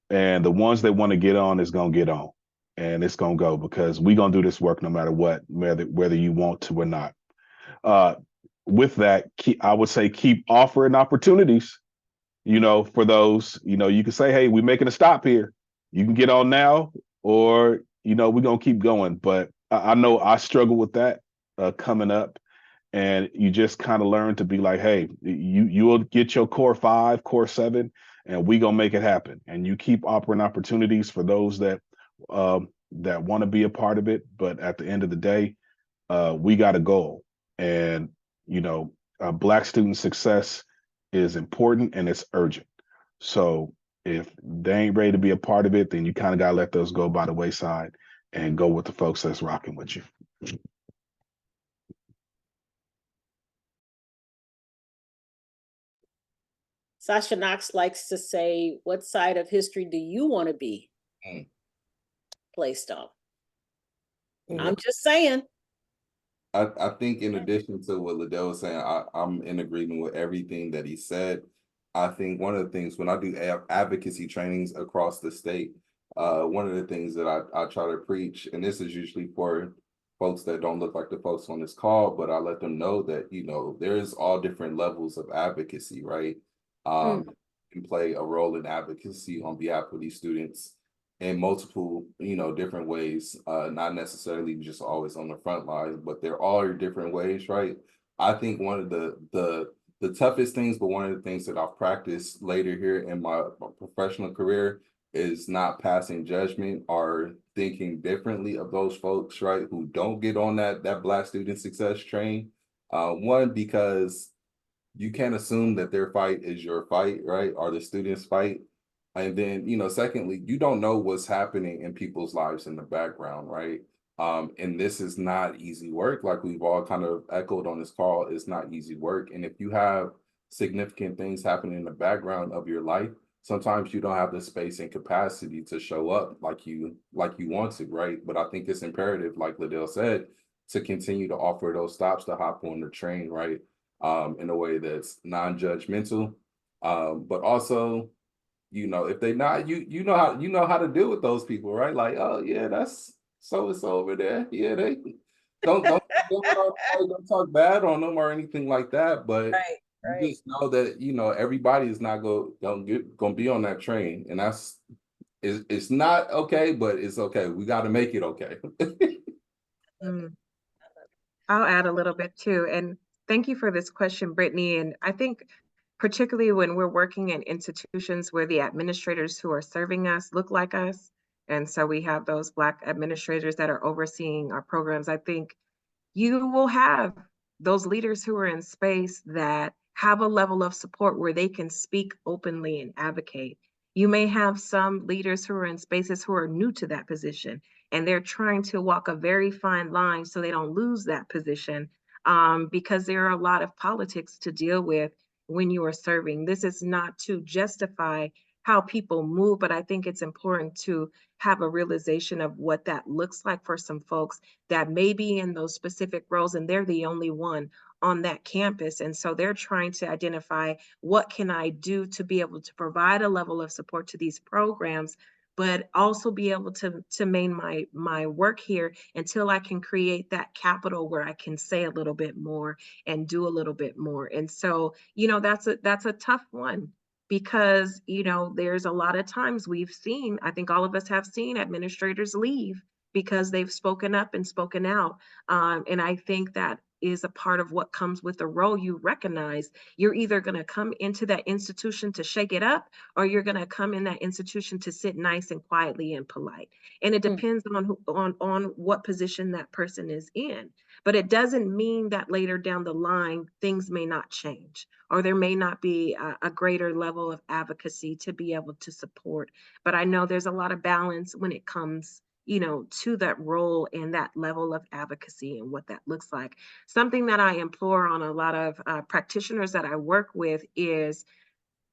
And the ones that want to get on is going to get on. And it's going to go, because we're going to do this work no matter what, whether you want to or not. With that, I would say keep offering opportunities, for those. You can say, hey, we're making a stop here. You can get on now, or, we're going to keep going. But I know I struggle with that coming up. And you just kind of learn to be like, hey, you will get your core 5, core 7, and we gonna make it happen. And you keep offering opportunities for those that want to be a part of it. But at the end of the day, we got a goal, and Black student success is important and it's urgent. So if they ain't ready to be a part of it, then you kind of gotta let those go by the wayside and go with the folks that's rocking with you. Sasha Knox likes to say, what side of history do you want to be placed on? I'm just saying. I think in addition to what Liddell was saying, I'm in agreement with everything that he said. I think one of the things when I do advocacy trainings across the state, one of the things that I try to preach, and this is usually for folks that don't look like the folks on this call, but I let them know that, you know, there's all different levels of advocacy, right? Can play a role in advocacy on behalf of these students in multiple, you know, different ways, not necessarily just always on the front lines, but there are different ways, right? I think one of the toughest things, but one of the things that I've practiced later here in my professional career is not passing judgment or thinking differently of those folks, right, who don't get on that Black student success train. One, because you can't assume that their fight is your fight, right, or the student's fight. And then, you know, secondly, you don't know what's happening in people's lives in the background, right? And this is not easy work. Like we've all kind of echoed on this call, it's not easy work. And if you have significant things happening in the background of your life, sometimes you don't have the space and capacity to show up like you want to, right? But I think it's imperative, like Liddell said, to continue to offer those stops to hop on the train, right? In a way that's non-judgmental, but also, you know, if they not, you know how to deal with those people, right? Like, oh yeah, that's so and so over there. Yeah, they don't talk bad on them or anything like that. But you just know that, you know, everybody is not gonna be on that train, and it's not okay, but it's okay. We got to make it okay. I'll add a little bit too. And thank you for this question, Brittany. And I think particularly when we're working in institutions where the administrators who are serving us look like us, and so we have those Black administrators that are overseeing our programs, I think you will have those leaders who are in space that have a level of support where they can speak openly and advocate. You may have some leaders who are in spaces who are new to that position and they're trying to walk a very fine line so they don't lose that position, because there are a lot of politics to deal with when you are serving. This is not to justify how people move, but I think it's important to have a realization of what that looks like for some folks that may be in those specific roles and they're the only one on that campus. And so they're trying to identify, what can I do to be able to provide a level of support to these programs, but also be able to main my work here until I can create that capital where I can say a little bit more and do a little bit more. And so, you know, that's a tough one, because, you know, there's a lot of times we've seen, I think all of us have seen administrators leave because they've spoken up and spoken out. And I think that is a part of what comes with the role. You recognize you're either going to come into that institution to shake it up, or you're going to come in that institution to sit nice and quietly and polite. And it depends on what position that person is in. But it doesn't mean that later down the line, things may not change, or there may not be a greater level of advocacy to be able to support. But I know there's a lot of balance when it comes, you know, to that role and that level of advocacy and what that looks like. Something that I implore on a lot of practitioners that I work with is,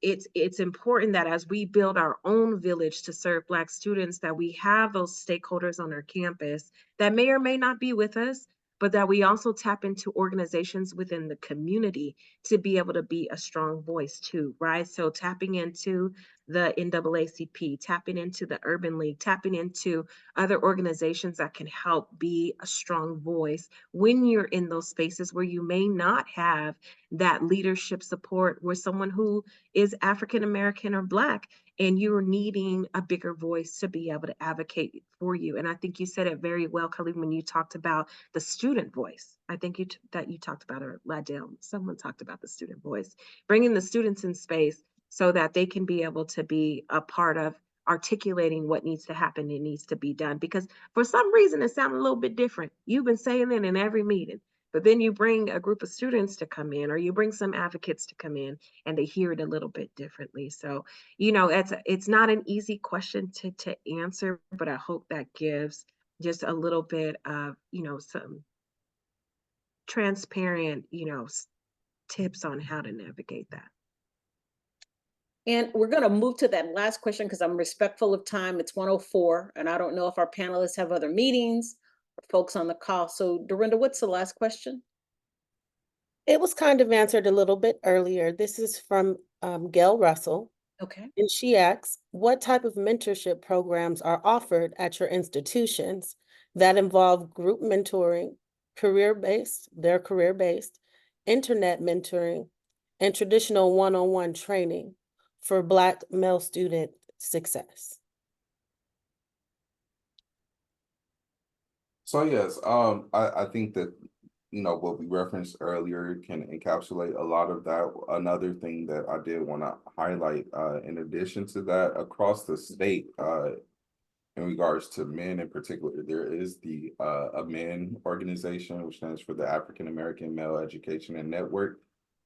it's important that as we build our own village to serve Black students, that we have those stakeholders on our campus that may or may not be with us, but that we also tap into organizations within the community to be able to be a strong voice too, right? So tapping into the NAACP, tapping into the Urban League, tapping into other organizations that can help be a strong voice when you're in those spaces where you may not have that leadership support, where someone who is African American or Black, and you're needing a bigger voice to be able to advocate for you. And I think you said it very well, Khalid, when you talked about the student voice. I think you talked about it, or Ladell, someone talked about the student voice, bringing the students in space so that they can be able to be a part of articulating what needs to happen and needs to be done. Because for some reason, it sounded a little bit different. You've been saying it in every meeting, but then you bring a group of students to come in, or you bring some advocates to come in, and they hear it a little bit differently. So, you know, it's not an easy question to answer, but I hope that gives just a little bit of, you know, some transparent, you know, tips on how to navigate that. And we're going to move to that last question because I'm respectful of time. It's 1:04, and I don't know if our panelists have other meetings or folks on the call. So Dorinda, what's the last question? It was kind of answered a little bit earlier. This is from Gail Russell. Okay. And she asks, what type of mentorship programs are offered at your institutions that involve group mentoring, career-based, internet mentoring, and traditional one-on-one training for Black male student success? So yes, I think that, you know, what we referenced earlier can encapsulate a lot of that. Another thing that I did want to highlight, in addition to that, across the state, in regards to men in particular, there is the a men organization, which stands for the African American Male Education and Network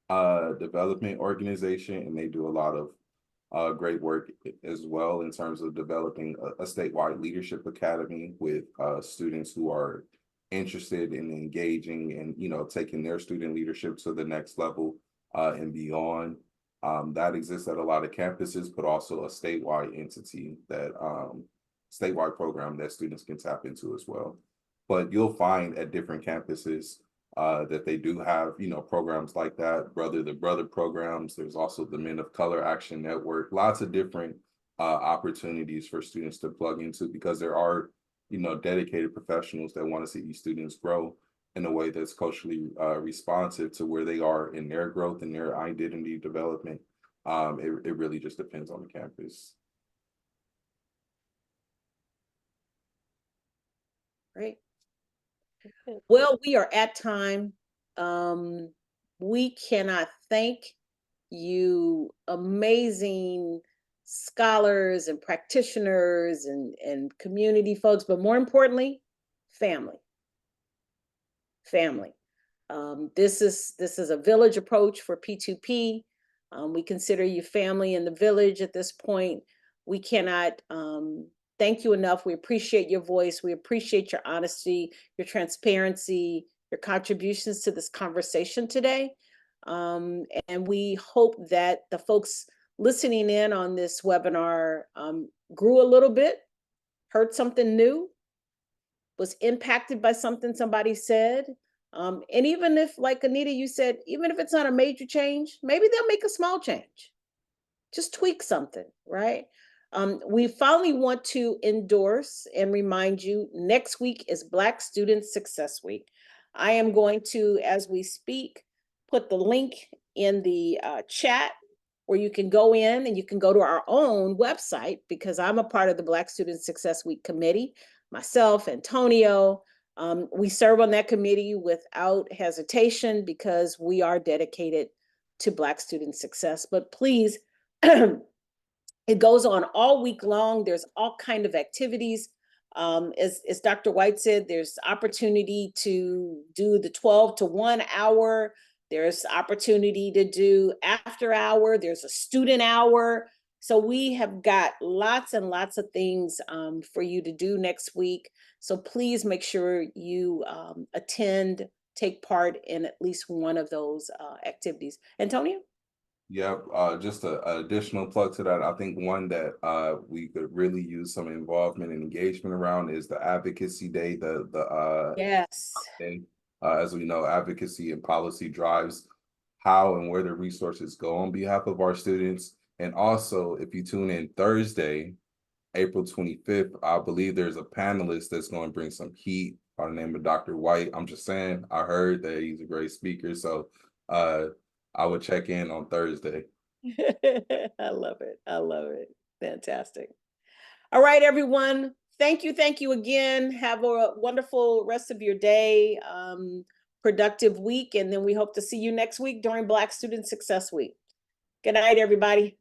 Development Organization, and they do a lot of great work as well in terms of developing a statewide leadership academy with students who are interested in engaging and, you know, taking their student leadership to the next level and beyond. That exists at a lot of campuses, but also a statewide entity that statewide program that students can tap into as well. But you'll find at different campuses that they do have, you know, programs like that, brother to brother programs. There's also the Men of Color Action Network, lots of different opportunities for students to plug into, because there are, you know, dedicated professionals that want to see these students grow in a way that's culturally responsive to where they are in their growth and their identity development. It really just depends on the campus. Great. Well, we are at time. We cannot thank you, amazing scholars and practitioners and community folks, but more importantly, family. Family. This is a village approach for P2P. We consider you family in the village at this point. We cannot thank you enough. We appreciate your voice. We appreciate your honesty, your transparency, your contributions to this conversation today. And we hope that the folks listening in on this webinar grew a little bit, heard something new, was impacted by something somebody said. And even if, like Anita, you said, even if it's not a major change, maybe they'll make a small change. Just tweak something, right? We finally want to endorse and remind you, next week is Black Student Success Week. I am going to, as we speak, put the link in the chat where you can go in and you can go to our own website, because I'm a part of the Black Student Success Week committee, myself, Antonio. We serve on that committee without hesitation because we are dedicated to Black student success. But please, it goes on all week long. There's all kind of activities. As Dr. White said, there's opportunity to do the 12 to 1 hour. There's opportunity to do after hour. There's a student hour. So we have got lots and lots of things for you to do next week. So please make sure you attend, take part in at least one of those activities. Antonio? Yep, just an additional plug to that. I think one that we could really use some involvement and engagement around is the Advocacy Day. Yes. Day. As we know, advocacy and policy drives how and where the resources go on behalf of our students. And also, if you tune in Thursday, April 25th, I believe there's a panelist that's going to bring some heat by the name of Dr. White. I'm just saying, I heard that he's a great speaker. So I would check in on Thursday. I love it. I love it. Fantastic. All right, everyone. Thank you again. Have a wonderful rest of your day, productive week, and then we hope to see you next week during Black Student Success Week. Good night, everybody.